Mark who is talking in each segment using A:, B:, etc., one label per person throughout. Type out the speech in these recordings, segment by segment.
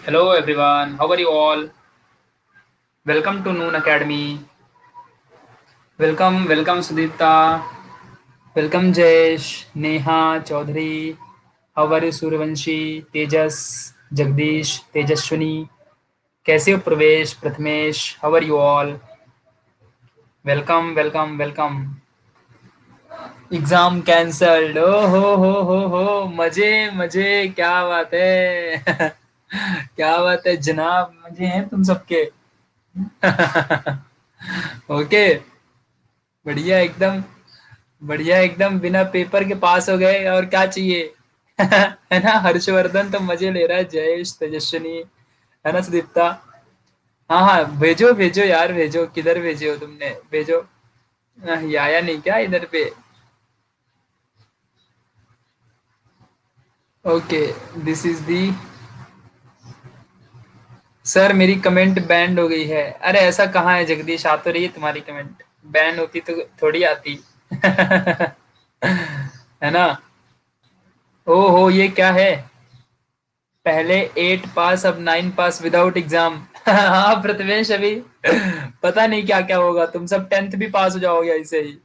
A: Hello everyone, how are you all? Welcome to Noon Academy. Welcome Sudipta. Welcome Jayesh, Neha, Chaudhary. How are you Suryavanshi, Tejas, Jagdish, Tejaswini? कैसे हो Pravesh, Prathamesh? How are you all? Welcome. Exam cancelled. ओ हो मजे मजे, क्या बात है। क्या बात है जनाब, मजे हैं तुम सबके। ओके, बढ़िया एकदम। बढ़िया एकदम, बिना पेपर के पास हो गए और क्या चाहिए। है ना, हर्षवर्धन तो मजे ले रहा है, जयेश, तेजस्विनी, है ना सुदीप्ता। हाँ हाँ, भेजो भेजो यार, भेजो, किधर भेजे हो तुमने, भेजो। ये आया नहीं क्या इधर पे? Okay, this is the. Sir मेरी कमेंट बैंड हो गई है। अरे ऐसा कहाँ है जगदीश, आ तो रही है तुम्हारी कमेंट। बैन होती तो थोड़ी आती। है ना। ओहो, ये क्या है? पहले 8 पास अब 9 पास विदाउट एग्जाम। हाँ प्रथमेश, अभी पता नहीं क्या क्या होगा, तुम सब 10th भी पास हो जाओगे ऐसे ही।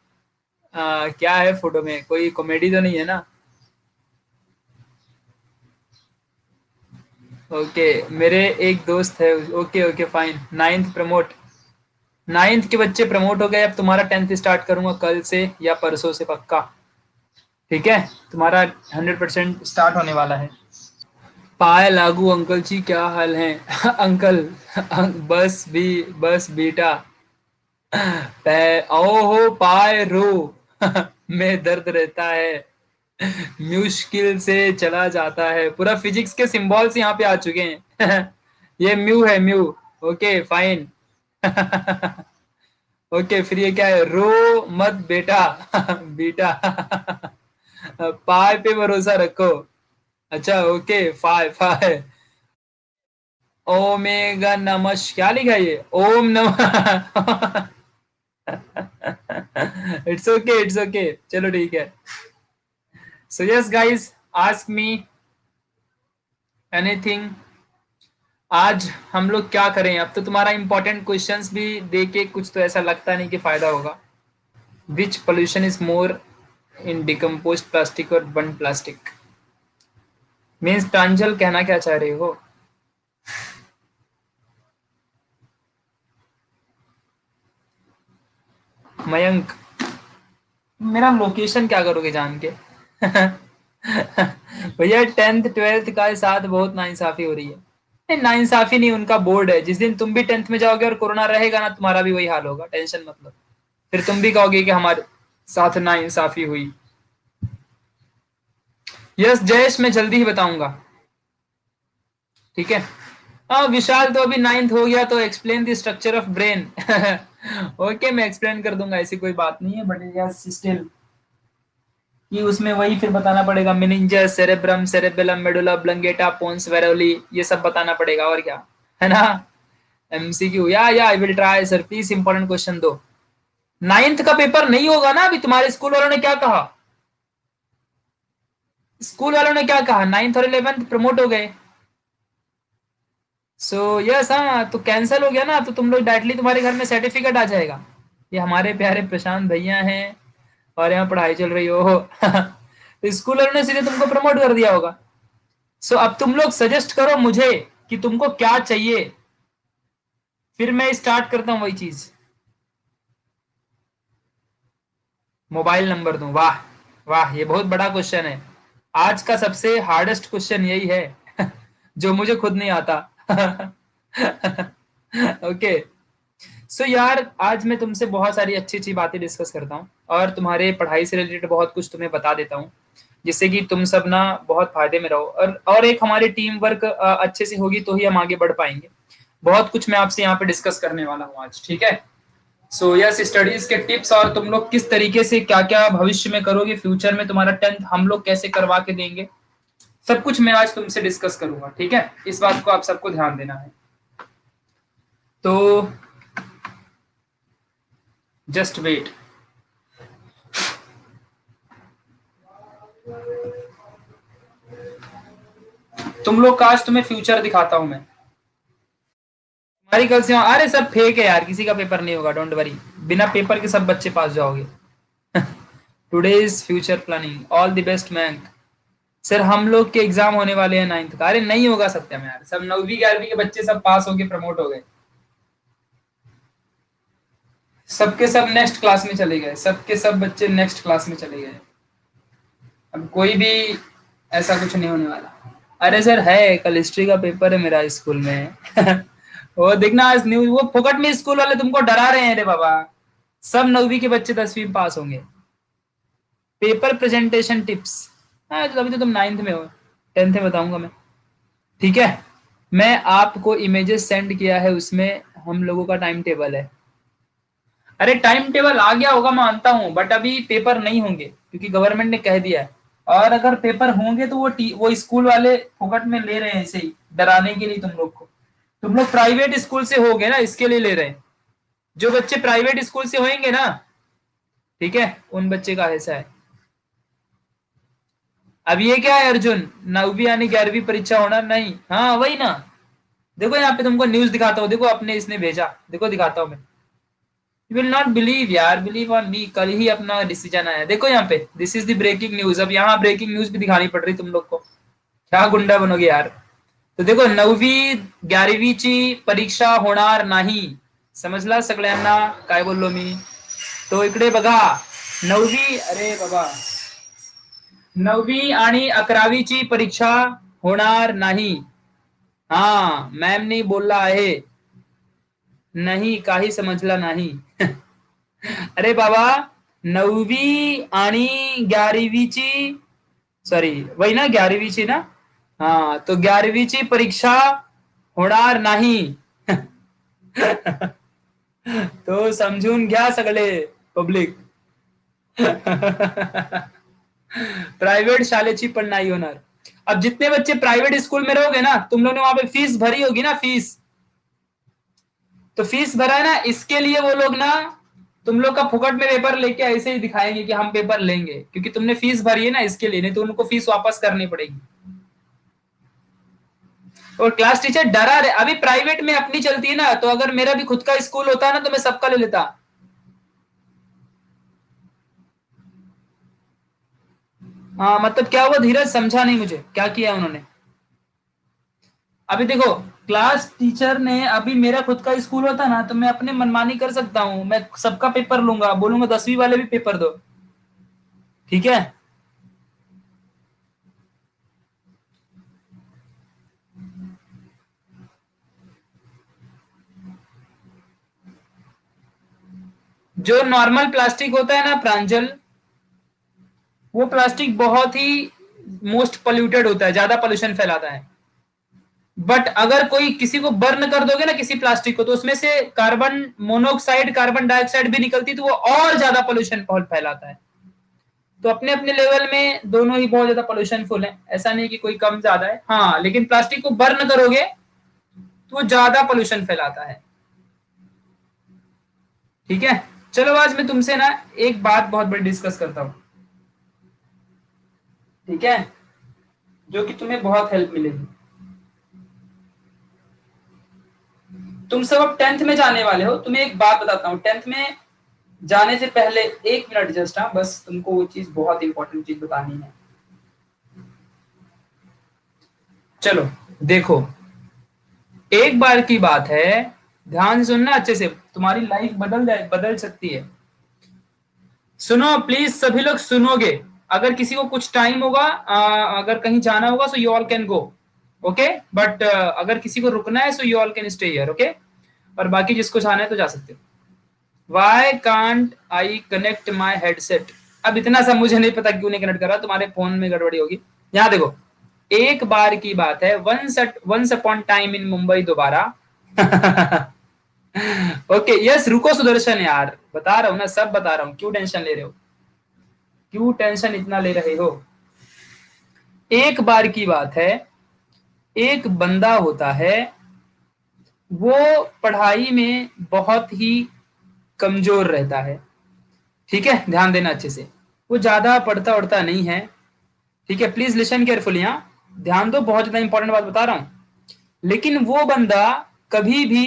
A: क्या है फोटो में, कोई कॉमेडी तो नहीं है ना? ओके, मेरे एक दोस्त है। Okay okay fine, 9th promote. 9th के बच्चे प्रमोट हो गए, अब तुम्हारा 10th स्टार्ट करूंगा कल से या परसों से पक्का। ठीक है, तुम्हारा 100% स्टार्ट होने वाला है। पाए लागू अंकल जी, क्या हाल है? अंकल, बस बेटा। ओहो पाए रो। में दर्द रहता है, मुश्किल से चला जाता है। पूरा फिजिक्स के सिंबल्स यहाँ पे आ चुके हैं। ये म्यू है, म्यू। Okay fine. ओके, फिर ये क्या है? रो मत बेटा। बेटा। पाए पे भरोसा रखो। अच्छा ओके, फाइव फाइव। ओमेगा नमः, क्या लिखा है ये? ओम नमः। इट्स ओके, इट्स ओके, चलो ठीक है। So yes guys, ask me anything. आज हम लोग क्या करें? अब तो तुम्हारा इंपॉर्टेंट क्वेश्चंस भी देके कुछ तो ऐसा लगता नहीं कि फायदा होगा। Which pollution is more in decompose plastic और बर्न प्लास्टिक? मीन्स प्रांजल, कहना क्या चाह रहे हो? मयंक, मेरा लोकेशन क्या करोगे जान के? भैया 10th 12th का साथ बहुत नाइंसाफी हो रही है। नहीं, नाइंसाफी नहीं, उनका बोर्ड है। जिस दिन तुम भी 10th में जाओगे और कोरोना रहेगा ना, तुम्हारा भी वही हाल होगा, टेंशन मत लो। फिर तुम भी कहोगे कि हमारे साथ नाइंसाफी हुई। यस जयेश, मैं जल्दी ही बताऊंगा। ठीक है। हाँ विशाल, तो अभी 9th हो गया तो explain the structure of brain. Okay, मैं एक्सप्लेन कर दूंगा, ऐसी कोई बात नहीं है, बट यस स्टिल कि उसमें वही फिर बताना पड़ेगा। मेनिंजस, सेरेब्रम, सेरेबेलम, मेडुला ब्लंगेटा, पोन्स वेरोली, ये सब बताना पड़ेगा, और क्या। है ना। एमसीक्यू, या I will try sir, please important question दो। 9th का पेपर नहीं होगा ना अभी? तुम्हारे स्कूल वालों ने क्या कहा? स्कूल वालों ने क्या कहा? 9th और 11th प्रमोट हो गए। सो यस, हाँ तो कैंसिल हो गया ना, तो तुम लोग डायरेक्टली तुम्हारे घर में सर्टिफिकेट आ जाएगा। ये हमारे प्यारे प्रशांत भैया हैं और यहाँ पढ़ाई चल रही हो। तो स्कूल वालों ने सीधे तुमको प्रमोट कर दिया होगा। सो अब तुम लोग सजेस्ट करो मुझे कि तुमको क्या चाहिए, फिर मैं स्टार्ट करता हूँ वही चीज। मोबाइल नंबर दूं? वाह वाह, ये बहुत बड़ा क्वेश्चन है। आज का सबसे हार्डेस्ट क्वेश्चन यही है, जो मुझे खुद नहीं आता। ओके। सो यार, आज मैं तुमसे बहुत सारी अच्छी अच्छी बातें डिस्कस करता हूँ और तुम्हारे पढ़ाई से रिलेटेड बहुत कुछ तुम्हें बता देता हूँ, जिससे कि तुम सब ना बहुत फायदे में रहो, और एक हमारी टीम वर्क अच्छे से होगी तो ही हम आगे बढ़ पाएंगे। बहुत कुछ मैं आपसे यहाँ पे डिस्कस करने वाला हूँ आज, ठीक है। सो यस, स्टडीज के टिप्स और तुम लोग किस तरीके से क्या क्या भविष्य में करोगे, फ्यूचर में तुम्हारा 10th हम लोग कैसे करवा के देंगे, सब कुछ मैं आज तुमसे डिस्कस करूंगा, ठीक है। इस बात को आप सबको ध्यान देना है। तो जस्ट वेट। तुम लोग का आज तुम्हें फ्यूचर दिखाता हूं मैं। तुम्हारी कल से अरे सब फेक है यार, किसी का पेपर नहीं होगा, डोंट वरी। बिना पेपर के सब बच्चे पास जाओगे। Today's future planning, all the best मैंक। सर हम लोग के एग्जाम होने वाले हैं 9th का। अरे नहीं होगा सत्यम यार, सब 9वीं 11वीं के बच्चे सब पास होके प्रमोट हो गए। सबके सब नेक्स्ट क्लास में चले गए, सबके सब बच्चे नेक्स्ट क्लास में चले गए। अब कोई भी ऐसा कुछ नहीं होने वाला। अरे सर है, कल हिस्ट्री का पेपर है मेरा स्कूल में। वो देखना आज न्यूज, वो फोकट में स्कूल वाले तुमको डरा रहे हैं रे बाबा। सब 9वीं के बच्चे 10वीं में पास होंगे। Paper presentation tips. हाँ तो अभी तो तुम 9th में हो, 10th में बताऊंगा मैं। ठीक है, मैं आपको इमेजेस सेंड किया है, उसमें हम लोगों का टाइम टेबल है। अरे टाइम टेबल आ गया होगा मानता हूँ, बट अभी पेपर नहीं होंगे क्योंकि गवर्नमेंट ने कह दिया है। और अगर पेपर होंगे तो वो स्कूल वाले फोकट में ले रहे हैं ऐसे ही डराने के लिए तुम लोग को। तुम लोग प्राइवेट स्कूल से होगे ना, इसके लिए ले रहे हैं। जो बच्चे प्राइवेट स्कूल से होंगे ना, ठीक है, उन बच्चे का ऐसा है। अब ये क्या है अर्जुन, 9वीं यानी 11वीं परीक्षा होना नहीं, हाँ वही ना। देखो यहाँ पे तुमको न्यूज दिखाता हूँ, देखो अपने इसने भेजा, देखो दिखाता हूँ मैं। यू विल नॉट बिलीव यार, बिलीव ऑन मी, कल ही अपना डिसीजन आया। देखो यहाँ पे, this is the breaking news. अब यहाँ ब्रेकिंग न्यूज भी दिखानी पड़ रही तुम लोग को, क्या गुंडा बनोगे यार। तो देखो 9वीं 11वीची परीक्षा होणार नाही, समजला सगळ्यांना काय बोललो मी। तो इकडे बघा, 9वीं, अरे बाबा, 9वीं आणि 11वीची परीक्षा होणार नाही। हा मॅमनी बोलला आहे, नाही काही समजला नाही। अरे बाबा, 9वीं आणि 11वीची, सॉरी वही ना 11वीची ना, हाँ तो 11वीची परीक्षा होणार नाही। तो समजून घ्या सगळे पब्लिक। प्राइवेट शाळेची पण नाही होणार। अब जितने बच्चे प्राइवेट स्कूल में रहोगे ना, तुम लोगों ने वहां पे फीस भरी होगी ना, फीस, तो फीस भरा है ना, इसके लिए वो लोग ना तुम लोग का फुकट में पेपर लेके ऐसे ही दिखाएंगे कि हम पेपर लेंगे, क्योंकि तुमने फीस भरी है ना इसके लिए, नहीं तो उनको फीस वापस करनी पड़ेगी। और क्लास टीचर डरा रहे, अभी प्राइवेट में अपनी चलती है ना, तो अगर मेरा भी खुद का स्कूल होता ना तो मैं सबका ले लेता। हाँ मतलब क्या हुआ धीरज, समझा नहीं मुझे, क्या किया उन्होंने। अभी देखो, क्लास टीचर ने, अभी मेरा खुद का स्कूल होता ना तो मैं अपने मनमानी कर सकता हूँ, मैं सबका पेपर लूंगा, बोलूंगा 10वीं वाले भी पेपर दो, ठीक है। जो नॉर्मल प्लास्टिक होता है ना प्रांजल, वो प्लास्टिक बहुत ही मोस्ट पोल्यूटेड होता है, ज्यादा पोल्यूशन फैलाता है। बट अगर कोई किसी को बर्न कर दोगे ना किसी प्लास्टिक को, तो उसमें से कार्बन मोनोऑक्साइड कार्बन डाइऑक्साइड भी निकलती, तो वो और ज्यादा पोल्यूशन फैलाता है। तो अपने अपने लेवल में दोनों ही बहुत ज्यादा पोल्यूशन फुल है, ऐसा नहीं कि कोई कम ज्यादा है। हाँ लेकिन प्लास्टिक को बर्न करोगे तो वो ज्यादा पोल्यूशन फैलाता है, ठीक है। चलो आज मैं तुमसे ना एक बात बहुत बड़ी डिस्कस करता हूँ, ठीक है, जो कि तुम्हें बहुत हेल्प मिलेगी। तुम सब अब 10th में जाने वाले हो, तुम्हें एक बात बताता हूँ, 10th में जाने से पहले 1 मिनट जस्ट, हाँ बस तुमको वो चीज, बहुत इंपॉर्टेंट चीज बतानी है। चलो देखो, एक बार की बात है, ध्यान से सुनना अच्छे से, तुम्हारी लाइफ बदल सकती है। सुनो प्लीज, सभी लोग सुनोगे। अगर किसी को कुछ टाइम होगा, अगर कहीं जाना होगा, so you all can go, okay. But अगर किसी को रुकना है, so you all can stay here, okay. और बाकी जिसको जाना है तो जा सकते हो। Why can't I connect my headset. अब इतना सा मुझे नहीं पता क्यों नहीं कनेक्ट कर रहा, तुम्हारे फोन में गड़बड़ी होगी। यहाँ देखो, एक बार की बात है, once upon time in Mumbai Dobaara. Okay yes, रुको सुदर्शन यार, बता रहा हूँ ना, सब बता रहा हूँ, क्यों टेंशन ले रहे हो, क्यों टेंशन इतना ले रहे हो। एक बार की बात है, एक बंदा होता है, वो पढ़ाई में बहुत ही कमजोर रहता है, ठीक है, ध्यान देना अच्छे से। वो ज्यादा पढ़ता उड़ता नहीं है, ठीक है, प्लीज लिसन केयरफुली। यहाँ ध्यान दो, बहुत ज्यादा इंपॉर्टेंट बात बता रहा हूं। लेकिन वो बंदा कभी भी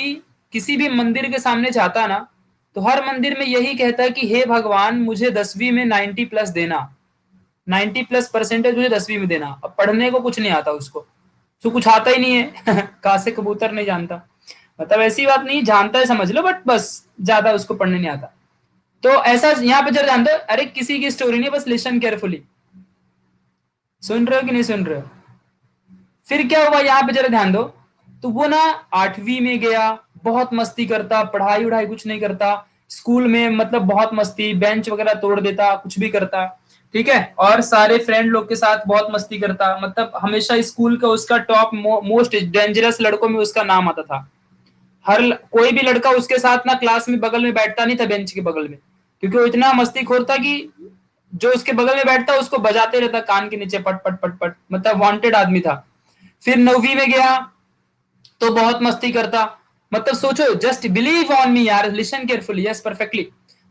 A: किसी भी मंदिर के सामने जाता ना, तो हर मंदिर में यही कहता है कि हे भगवान मुझे 10वीं में 90 प्लस देना, 90 प्लस परसेंटेज मुझे 10वीं में देना। अब पढ़ने को कुछ नहीं आता उसको, तो कुछ आता ही नहीं है कहा से कबूतर नहीं जानता, मतलब ऐसी बात नहीं, जानता है समझ लो, बट बस ज्यादा उसको पढ़ने नहीं आता। तो ऐसा यहाँ पे जरा ध्यान दो, अरे किसी की स्टोरी नहीं, बस लिसन केयरफुली। सुन रहे हो कि नहीं सुन रहे हो? फिर क्या हुआ यहाँ पे जरा ध्यान दो। तो वो ना 8वीं में गया, बहुत मस्ती करता, पढ़ाई उढ़ाई कुछ नहीं करता, स्कूल में मतलब बहुत मस्ती, बेंच वगैरह तोड़ देता, कुछ भी करता, ठीक है। और सारे फ्रेंड लोग के साथ बहुत मस्ती करता, मतलब हमेशा स्कूल का उसका टॉप मोस्ट डेंजरस लड़कों में उसका नाम आता था। कोई भी लड़का उसके साथ ना क्लास में बगल में बैठता नहीं था, बेंच के बगल में, क्योंकि वो इतना मस्तीखोर था कि जो उसके बगल में बैठता उसको बजाते रहता कान के नीचे, पट पट पट पट, मतलब वांटेड आदमी था। फिर 9वीं में गया तो बहुत मस्ती करता, मतलब सोचो, जस्ट बिलीव ऑन मी यार, लिसन केयरफुली, यस परफेक्टली।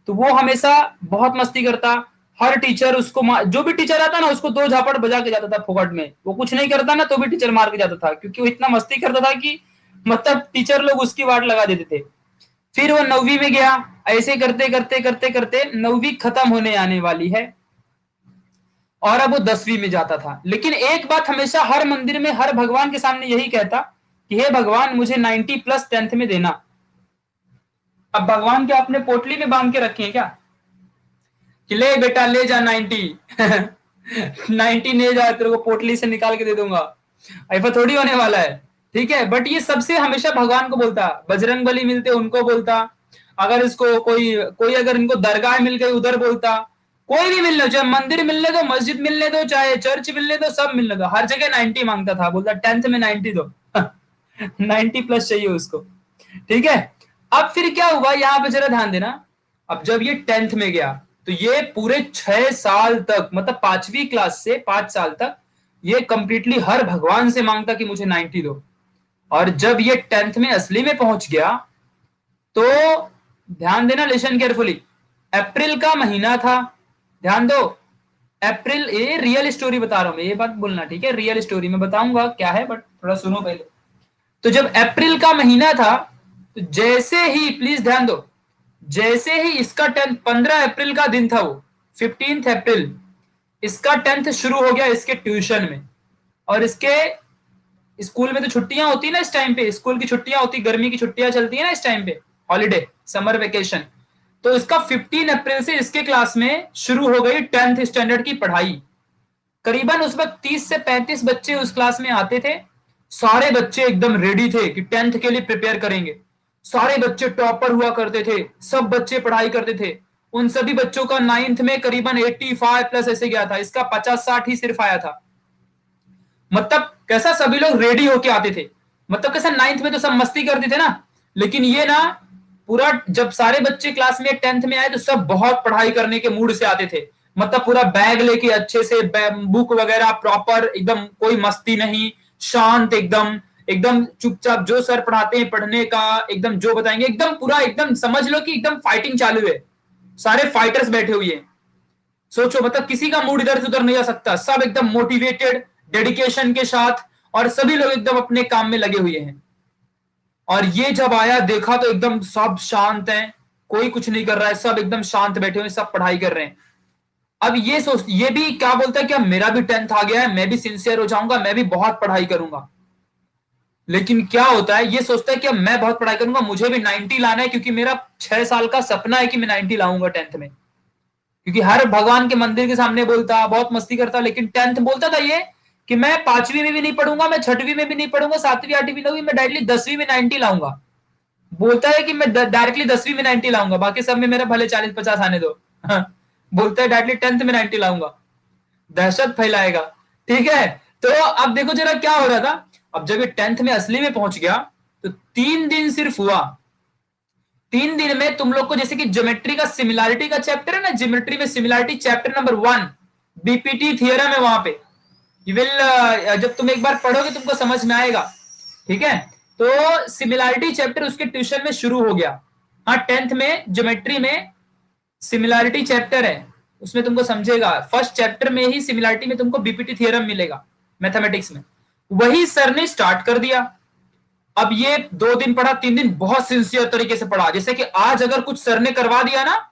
A: तो वो हमेशा बहुत मस्ती करता, हर टीचर उसको जो भी टीचर आता ना उसको दो झापड़ बजा के जाता था फोकट में, वो कुछ नहीं करता ना तो भी टीचर मार के जाता था, क्योंकि वो इतना मस्ती करता था कि मतलब टीचर लोग उसकी वाट लगा देते थे। फिर वो 9वीं में गया, ऐसे करते करते करते करते 9वीं खत्म होने आने वाली है, और अब वो 10वीं में जाता था। लेकिन एक बात हमेशा हर मंदिर में हर भगवान के सामने यही कहता कि हे भगवान मुझे 90 प्लस 10th में देना। अब भगवान के अपने पोटली में बांध के रखे हैं क्या कि ले बेटा ले जा 90 90 ले जा, तेरे को पोटली से निकाल के दे दूंगा, ऐसा थोड़ी होने वाला है, ठीक है। बट ये सबसे हमेशा भगवान को बोलता, बजरंग बली मिलते उनको बोलता, अगर इसको कोई कोई अगर इनको दरगाह मिल गई उधर बोलता, कोई भी मिलने, चाहे मंदिर मिलने दो, मस्जिद मिलने दो, चाहे चर्च मिलने दो, सब मिलने दो, हर जगह 90 मांगता था, बोलता 10th में 90 दो 90 प्लस चाहिए उसको, ठीक है। अब फिर क्या हुआ यहाँ पे जरा ध्यान देना। अब जब ये 10th में गया तो ये पूरे 6 साल तक, मतलब 5वीं क्लास से 5 साल तक ये कंप्लीटली हर भगवान से मांगता कि मुझे 90 दो। और जब ये 10th में असली में पहुंच गया तो ध्यान देना, लिसन केयरफुली, अप्रैल का महीना था, ध्यान दो, अप्रैल, ये रियल स्टोरी बता रहा हूं मैं, ये बात बोलना, ठीक है, रियल स्टोरी में बताऊंगा क्या है, बट थोड़ा सुनो पहले। तो जब अप्रैल का महीना था, तो जैसे ही, प्लीज ध्यान दो, जैसे ही इसका 10th, 15 अप्रैल का दिन था वो, 15 अप्रैल, इसका 10th शुरू हो गया इसके ट्यूशन में। और इसके स्कूल में तो छुट्टियां होती है ना इस टाइम पे, स्कूल की छुट्टियां होती, गर्मी की छुट्टियां चलती है ना इस टाइम पे, हॉलीडे, समर वेकेशन। तो इसका 15 अप्रैल से इसके क्लास में शुरू हो गई 10th स्टैंडर्ड की पढ़ाई। करीबन उस वक्त 30 से 35 बच्चे उस क्लास में आते थे, सारे बच्चे एकदम रेडी थे कि 10th के लिए प्रिपेयर करेंगे, सारे बच्चे टॉपर हुआ करते थे, सब बच्चे पढ़ाई करते थे। उन सभी बच्चों का 9th में करीबन 85 प्लस ऐसे गया था, इसका 50-60 ही सिर्फ आया था। मतलब कैसा सभी लोग रेडी होके आते थे, मतलब कैसा 9th में तो सब मस्ती करते थे ना, लेकिन ये ना पूरा, जब सारे बच्चे क्लास में 10th में आए तो सब बहुत पढ़ाई करने के मूड से आते थे, मतलब पूरा बैग लेके अच्छे से, बुक वगैरह प्रॉपर एकदम, कोई मस्ती नहीं, शांत एकदम, एकदम चुपचाप, जो सर पढ़ाते हैं पढ़ने का एकदम जो बताएंगे एकदम पूरा, एकदम समझ लो कि एकदम फाइटिंग चालू है, सारे फाइटर्स बैठे हुए हैं। सोचो, मतलब किसी का मूड इधर से उधर नहीं जा सकता, सब एकदम मोटिवेटेड, डेडिकेशन के साथ, और सभी लोग एकदम अपने काम में लगे हुए हैं। और ये जब आया देखा तो एकदम सब शांत हैं, कोई कुछ नहीं कर रहा है, सब एकदम शांत बैठे हुए, सब पढ़ाई कर रहे हैं। अब ये सोच, ये भी क्या बोलता है कि अब मेरा भी 10th आ गया है, मैं भी सिंसियर हो जाऊंगा, मैं भी बहुत पढ़ाई करूंगा। लेकिन क्या होता है, ये सोचता है कि अब मैं बहुत पढ़ाई करूंगा, मुझे भी 90 लाना है, क्योंकि मेरा 6 साल का सपना है कि मैं 90 लाऊंगा 10th में। क्योंकि हर भगवान के मंदिर के सामने बोलता, बहुत मस्ती करता, लेकिन 10th बोलता था ये कि मैं 5वीं में भी नहीं पढ़ूंगा, मैं 6वीं में भी नहीं पढ़ूंगा, 7वीं 8वीं 9वीं में डायरेक्टली 10वीं में 90 लाऊंगा। बोलता है कि मैं डायरेक्टली 10वीं में 90 लाऊंगा, बाकी सब में मेरा भले 40-50 आने दो। हाँ, बोलता है डायरेक्टली 10th में 90 लाऊंगा, दहशत फैलाएगा, ठीक है। तो अब देखो जरा क्या हो रहा था। अब जब ये 10th में असली में पहुंच गया तो 3 दिन सिर्फ हुआ, 3 दिन में तुम लोग को, जैसे कि ज्योमेट्री का सिमिलैरिटी का चैप्टर है ना, ज्योमेट्री में similarity chapter number 1 BPT theorem है, वहां पे यू विल, जब तुम एक बार पढ़ोगे तुमको समझ में आएगा, ठीक है। तो सिमिलैरिटी चैप्टर उसके ट्यूशन में शुरू हो गया। हाँ, 10th में ज्योमेट्री में सिमिलैरिटी चैप्टर है, उसमें तुमको समझेगा, फर्स्ट चैप्टर में ही सिमिलैरिटी में तुमको बीपीटी थियरम मिलेगा। मैथमेटिक्स में। वही सर ने स्टार्ट कर दिया। अब ये 2 दिन पढ़ा, 3 दिन बहुत सिंसियर तरीके से पढ़ा, जैसे कि आज अगर कुछ सर ने करवा दिया ना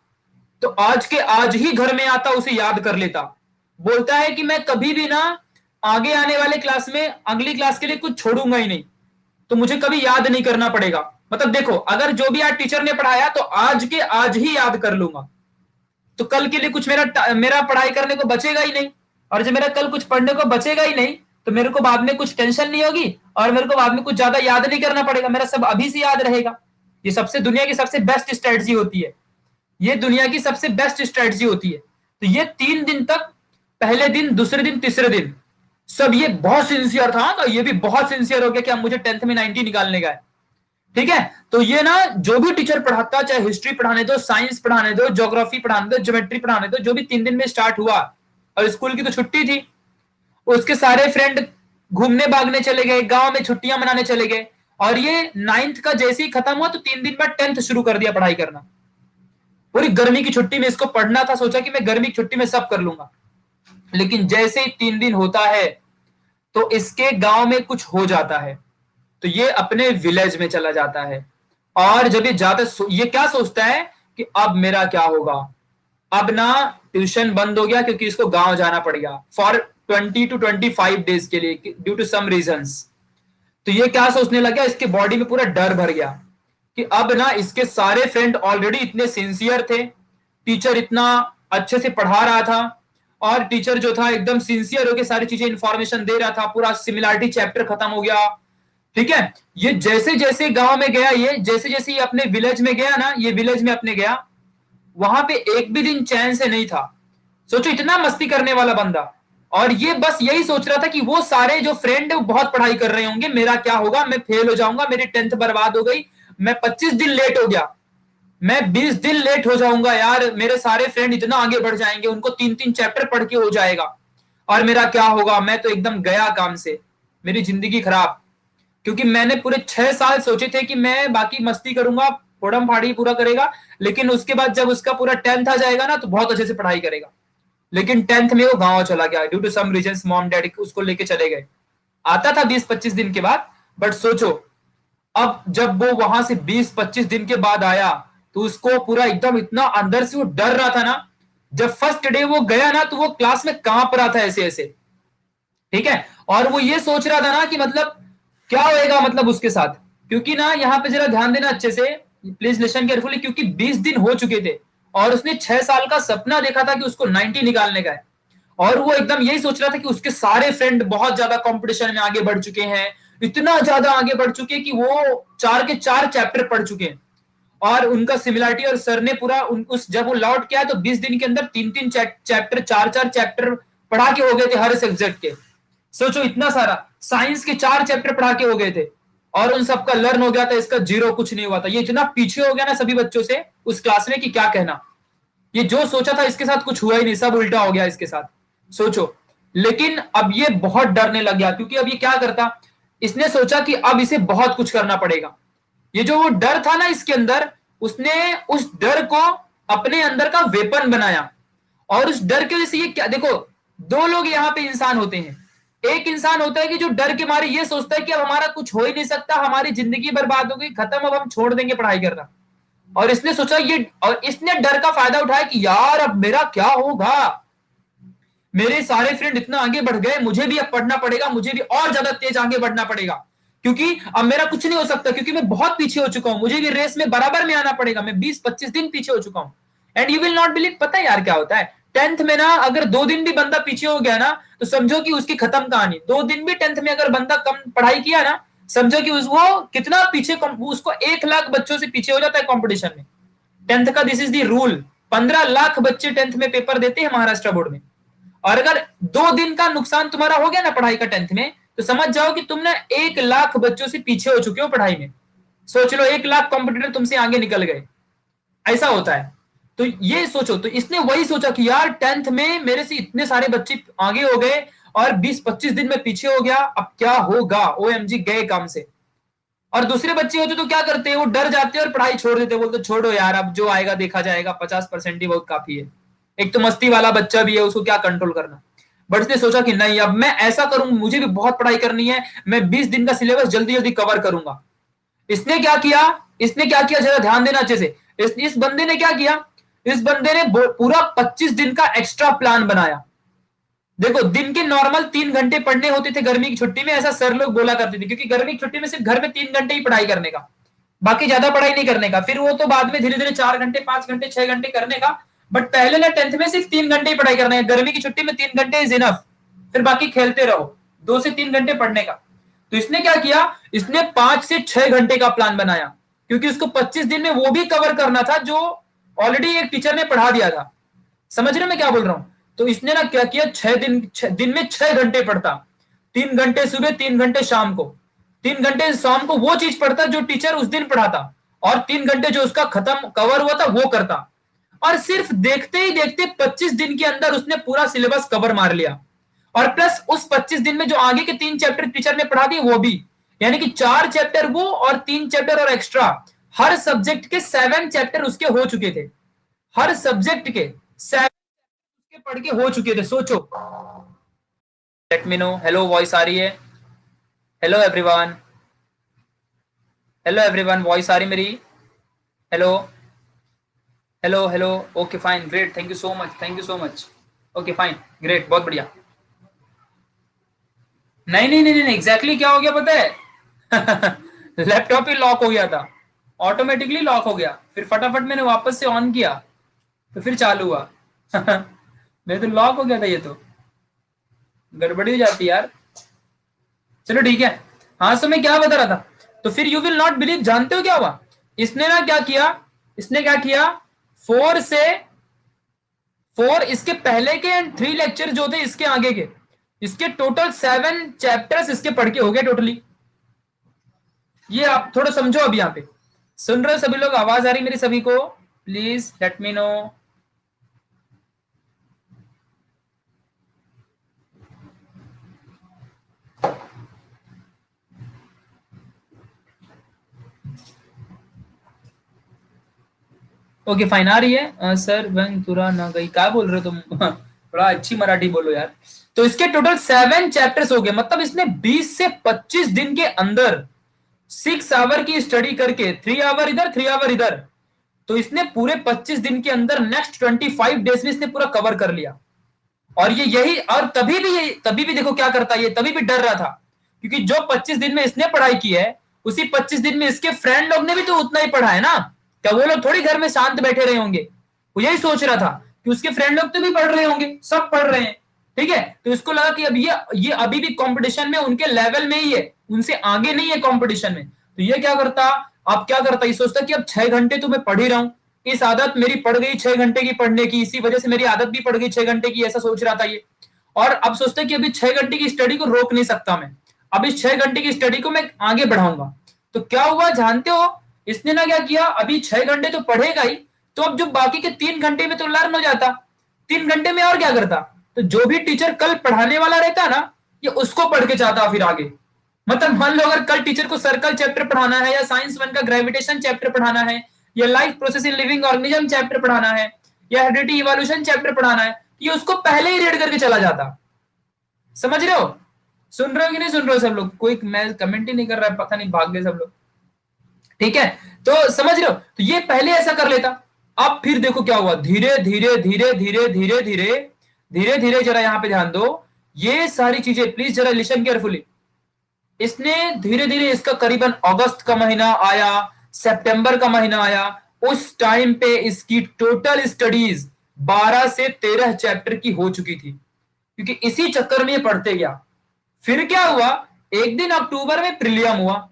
A: तो आज के आज ही घर में आता, उसे याद कर लेता। बोलता है कि मैं कभी भी ना आगे आने वाले क्लास में अगली क्लास के लिए कुछ छोड़ूंगा ही नहीं, तो मुझे कभी याद नहीं करना पड़ेगा। मतलब देखो, अगर जो भी आज टीचर ने पढ़ाया तो आज के आज ही याद कर लूंगा, तो कल के लिए कुछ मेरा मेरा पढ़ाई करने को बचेगा ही नहीं। और जब मेरा कल कुछ पढ़ने को बचेगा ही नहीं तो मेरे को बाद में कुछ टेंशन नहीं होगी और मेरे को बाद में कुछ ज्यादा याद नहीं करना पड़ेगा, मेरा सब अभी से याद रहेगा। ये सबसे दुनिया की सबसे बेस्ट स्ट्रेटजी होती है, ये दुनिया की सबसे बेस्ट स्ट्रेटजी होती है। तो ये 3 दिन तक, पहले दिन, दूसरे दिन, तीसरे दिन, सब ये बहुत सिंसियर था। तो ये भी बहुत सिंसियर हो गया कि अब मुझे 10th में 90 निकालने का है। ठीक है, तो ये ना जो भी टीचर पढ़ाता, चाहे हिस्ट्री पढ़ाने दो, साइंस पढ़ाने दो, ज्योग्राफी पढ़ाने दो, ज्योमेट्री पढ़ाने दो, जो भी 3 दिन में स्टार्ट हुआ, और स्कूल की तो छुट्टी थी, उसके सारे फ्रेंड घूमने भागने चले गए, गांव में छुट्टियां मनाने चले गए। और ये 9th का जैसे ही खत्म हुआ तो 3 दिन बाद 10th शुरू कर दिया पढ़ाई करना। पूरी गर्मी की छुट्टी में इसको पढ़ना था, सोचा कि मैं गर्मी की छुट्टी में सब कर लूंगा। लेकिन जैसे ही 3 दिन होता है तो इसके गांव में कुछ हो जाता है, तो ये अपने विलेज में चला जाता है। और जब ये जाता, ये क्या सोचता है कि अब मेरा क्या होगा, अब ना ट्यूशन बंद हो गया क्योंकि इसको गांव जाना पड़ेगा फॉर 20 to 25 days के लिए ड्यू टू सम रीजंस। तो ये क्या सोचने लगा, इसके बॉडी में पूरा डर भर गया कि अब ना इसके सारे फ्रेंड ऑलरेडी इतने सिंसियर थे, टीचर इतना अच्छे से पढ़ा रहा था, और टीचर जो था एकदम सिंसियर होकर सारी चीजें इंफॉर्मेशन दे रहा था, पूरा सिमिलैरिटी चैप्टर खत्म हो गया। ठीक है, ये जैसे जैसे गांव में गया, ये जैसे जैसे ये अपने विलेज में गया ना, ये विलेज में अपने गया, वहां पे एक भी दिन चैन से नहीं था। सोचो, इतना मस्ती करने वाला बंदा, और ये बस यही सोच रहा था कि वो सारे जो फ्रेंड है वो बहुत पढ़ाई कर रहे होंगे, मेरा क्या होगा, मैं फेल हो जाऊंगा, मेरी 10th बर्बाद हो गई, मैं 25 दिन लेट हो गया, मैं 20 दिन लेट हो जाऊंगा यार, मेरे सारे फ्रेंड इतना आगे बढ़ जाएंगे, उनको 3-3 चैप्टर पढ़ के हो जाएगा, और मेरा क्या होगा, मैं तो एकदम गया काम से, मेरी जिंदगी खराब। क्योंकि मैंने पूरे 6 साल सोचे थे कि मैं बाकी मस्ती करूंगा, फोड़म फाड़ी पूरा करेगा, लेकिन उसके बाद जब उसका पूरा 10th आ जाएगा ना तो बहुत अच्छे से पढ़ाई करेगा। लेकिन 10th में वो गांव चला गया due to some reasons, mom daddy उसको लेके चले गए। आता था 20-25 दिन के बाद, बट सोचो अब जब वो वहां से 20-25 दिन के बाद आया तो उसको पूरा एकदम इतना अंदर से वो डर रहा था ना, जब फर्स्ट डे वो गया ना तो वो क्लास में कांप रहा था ऐसे ऐसे। ठीक है, और वो ये सोच रहा था ना कि मतलब क्या होएगा मतलब उसके साथ, क्योंकि ना यहाँ पे जरा ध्यान देना अच्छे से, प्लीज लिसन केयरफुली, क्योंकि 20 दिन हो चुके थे और उसने 6 साल का सपना देखा था कि उसको 90 निकालने का है, और वो एकदम यही सोच रहा था कि उसके सारे फ्रेंड बहुत ज्यादा कंपटीशन में आगे बढ़ चुके हैं, इतना ज्यादा आगे बढ़ चुके हैं कि वो 4 के 4 चैप्टर पढ़ चुके हैं, और उनका सिमिलरिटी, और सर ने पूरा उस जब वो लौट के आया तो 20 दिन के अंदर 3-3 चैप्टर, 4-4 चैप्टर पढ़ा के हो गए थे हर सब्जेक्ट के। सोचो इतना सारा, साइंस के 4 चैप्टर पढ़ा के हो गए थे, और उन सबका लर्न हो गया था, इसका 0 कुछ नहीं हुआ था। ये इतना पीछे हो गया ना सभी बच्चों से उस क्लास में कि क्या कहना। ये जो सोचा था इसके साथ कुछ हुआ ही नहीं, सब उल्टा हो गया इसके साथ, सोचो। लेकिन अब ये बहुत डरने लग गया, क्योंकि अब ये क्या करता, इसने सोचा कि अब इसे बहुत कुछ करना पड़ेगा। ये जो वो डर था ना इसके अंदर, उसने उस डर को अपने अंदर का वेपन बनाया, और उस डर की वजह से ये क्या, देखो 2 लोग यहाँ पे इंसान होते हैं। एक इंसान होता है कि जो डर के मारे ये सोचता है कि अब हमारा कुछ हो ही नहीं सकता, हमारी जिंदगी बर्बाद हो गई, खत्म, अब हम छोड़ देंगे पढ़ाई करना। और इसने सोचा ये, और इसने डर का फायदा उठाया कि यार अब मेरा क्या होगा, मेरे सारे फ्रेंड इतना आगे बढ़ गए, मुझे भी अब पढ़ना पड़ेगा, मुझे भी और ज्यादा तेज आगे बढ़ना पड़ेगा, क्योंकि अब मेरा कुछ नहीं हो सकता, क्योंकि मैं बहुत पीछे हो चुका हूं, मुझे भी रेस में बराबर में आना पड़ेगा, मैं 20-25 दिन पीछे हो चुका हूं। And you will not believe, पता है यार क्या होता है, 10th में ना अगर 2 दिन भी बंदा पीछे हो गया ना तो समझो कि उसकी खत्म कहानी। 2 दिन भी 10th में अगर बंदा कम पढ़ाई किया ना, समझो कि वो कितना पीछे, उसको 1 लाख बच्चों से पीछे हो जाता है कॉम्पिटिशन में। 10th का this is the rule. 15 lakh बच्चे 10th में पेपर देते हैं महाराष्ट्र बोर्ड में, और अगर 2 दिन का नुकसान तुम्हारा हो गया ना पढ़ाई का 10th में, तो समझ जाओ कि तुम ना 1 लाख बच्चों से पीछे हो चुके हो पढ़ाई में। सोच लो 1 लाख कॉम्पिटिटर तुमसे आगे निकल गए, ऐसा होता है। तो ये सोचो, तो इसने वही सोचा कि यार 10th में मेरे से इतने सारे बच्चे आगे हो गए और 20-25 दिन में पीछे हो गया, अब क्या होगा, ओएमजी गए काम से। और दूसरे बच्चे होते तो क्या करते हैं, वो डर जाते और पढ़ाई छोड़ देते, बोलते छोड़ो यार अब जो आएगा देखा जाएगा, 50% ही बहुत काफी है, एक तो मस्ती वाला बच्चा भी है, उसको क्या कंट्रोल करना। बट इसने सोचा कि नहीं, अब मैं ऐसा करूं, मुझे भी बहुत पढ़ाई करनी है, मैं 20 दिन का सिलेबस जल्दी जल्दी कवर करूंगा। इसने क्या किया, जरा ध्यान देना अच्छे से। इस बंदे ने क्या किया, इस बंदे ने पूरा 25 दिन का एक्स्ट्रा प्लान बनाया। देखो, दिन के नॉर्मल 3 घंटे पढ़ने होते थे गर्मी की छुट्टी में, ऐसा सर लोग बोला करते थे, क्योंकि गर्मी की छुट्टी में सिर्फ घर में 3 घंटे ही पढ़ाई करने का, बाकी ज्यादा पढ़ाई नहीं करने का। फिर वो तो बाद में धीरे धीरे 4 घंटे, 5 घंटे, 6 घंटे करने का, बट पहले ना 10th में सिर्फ 3 घंटे ही पढ़ाई करने का। गर्मी की छुट्टी में 3 घंटे इज इनफ, फिर बाकी खेलते रहो, 2 से 3 घंटे पढ़ने का। तो इसने क्या किया, इसने 5 से 6 घंटे का प्लान बनाया, क्योंकि उसको 25 दिन में वो भी कवर करना था जो ऑलरेडी एक टीचर ने पढ़ा दिया था। समझ रहे मैं क्या बोल रहा हूं? तो इसने ना क्या किया, 6 दिन में 6 घंटे पढ़ता, 3 घंटे सुबह, 3 घंटे शाम को, 3 घंटे शाम को वो चीज पढ़ता जो टीचर उस दिन पढ़ाता, और 3 घंटे जो उसका खत्म कवर हुआ था वो करता। और सिर्फ देखते ही देखते 25 दिन के अंदर उसने पूरा सिलेबस कवर मार लिया। और प्लस उस 25 दिन में जो आगे के 3 चैप्टर टीचर ने पढ़ा दिए वो भी, यानी कि 4 चैप्टर वो और 3 चैप्टर और एक्स्ट्रा, हर सब्जेक्ट के 7 चैप्टर उसके हो चुके थे। हर सब्जेक्ट के 7 पढ़ के हो चुके थे, सोचो। Let me know, hello, voice आ रही है? Hello everyone, hello everyone, voice आ रही मेरी? Hello, hello, hello. Okay fine, great, thank you so much, thank you so much. Okay fine, great, बहुत बढ़िया। नहीं नहीं नहीं नहीं, एग्जैक्टली क्या हो गया पता है? लैपटॉप ही लॉक हो गया था, ऑटोमेटिकली लॉक हो गया, फिर फटाफट मैंने वापस से ऑन किया तो फिर चालू हुआ। मेरे तो लॉक हो गया था, ये तो गड़बड़ी हो जाती यार। चलो ठीक है। हाँ, तो मैं क्या बता रहा था, तो फिर यू विल नॉट बिलीव, जानते हो क्या हुआ? इसने ना क्या किया, इसने क्या किया, 4 इसके पहले के एंड 3 लेक्चर जो थे इसके आगे के, इसके टोटल 7 चैप्टर्स इसके पढ़ के हो गए टोटली। ये आप थोड़ा समझो, अब यहाँ पे सुन रहे हो सभी लोग? आवाज आ रही मेरी सभी को? Please let me know. Okay fine, आ रही है। सर वंग तुरा ना गई, क्या बोल रहे हो तुम? थोड़ा अच्छी मराठी बोलो यार। तो इसके टोटल 7 चैप्टर्स हो गए, मतलब इसने 20 से 25 दिन के अंदर 6 आवर की स्टडी करके, 3 आवर इधर, 3 आवर इधर, तो इसने पूरे 25 दिन के अंदर नेक्स्ट 25 डेज में इसने पूरा कवर कर लिया। और ये यही, और तभी भी देखो क्या करता है ये, तभी भी डर रहा था, क्योंकि जो 25 दिन में इसने पढ़ाई की है, उसी 25 दिन में इसके फ्रेंड लोग ने भी तो उतना ही पढ़ा है ना। क्या वो लोग थोड़ी घर में शांत बैठे रहे होंगे? वो यही सोच रहा था कि उसके फ्रेंड लोग तो भी पढ़ रहे होंगे, सब पढ़ रहे हैं, ठीक है। तो इसको लगा कि अब ये अभी भी कंपटीशन में उनके लेवल में ही है, उनसे आगे नहीं है कंपटीशन में। तो ये क्या करता, अब क्या करता, ये सोचता कि अब 6 घंटे तो मैं पढ़ ही रहा हूं, इस आदत मेरी पड़ गई 6 घंटे की पढ़ने की, इसी वजह से मेरी आदत भी पड़ गई 6 घंटे की, ऐसा सोच रहा था ये। और अब सोचता है कि अभी 6 घंटे की स्टडी को रोक नहीं सकता मैं, अब इस 6 घंटे की स्टडी को मैं आगे बढ़ाऊंगा। तो क्या हुआ जानते हो? इसने ना क्या किया, अभी 6 घंटे तो पढ़ेगा ही, तो अब जो बाकी के 3 घंटे में तो लर्न हो जाता, 3 घंटे में और क्या करता, तो जो भी टीचर कल पढ़ाने वाला रहता ना, ये उसको पढ़ के जाता फिर आगे। मतलब मान लो अगर कल टीचर को सर्कल चैप्टर पढ़ाना है, या साइंस 1 का ग्रेविटेशन चैप्टर पढ़ाना है, या life process in living organism chapter पढ़ाना है, या हेरिडिटी इवोल्यूशन चैप्टर पढ़ाना है, ये उसको पहले ही रीड करके चला जाता। समझ रहे हो? सुन रहे हो कि नहीं सुन रहे हो सब लोग? कोई मैं कमेंट ही नहीं कर रहा है, पता नहीं भाग गए सब लोग। ठीक है, तो समझ रहे हो, तो ये पहले ऐसा कर लेता। अब फिर देखो क्या हुआ, धीरे धीरे धीरे धीरे धीरे धीरे धीरे धीरे, जरा यहां पे ध्यान दो, ये सारी चीजें प्लीज जरा लिसन केयरफुली। इसने धीरे धीरे, इसका करीबन अगस्त का महीना आया, सितंबर का महीना आया, उस टाइम पे इसकी टोटल स्टडीज 12 से 13 चैप्टर की हो चुकी थी, क्योंकि इसी चक्कर में ये पढ़ते गया। फिर क्या हुआ, एक दिन अक्टूबर में प्रीलियम हुआ,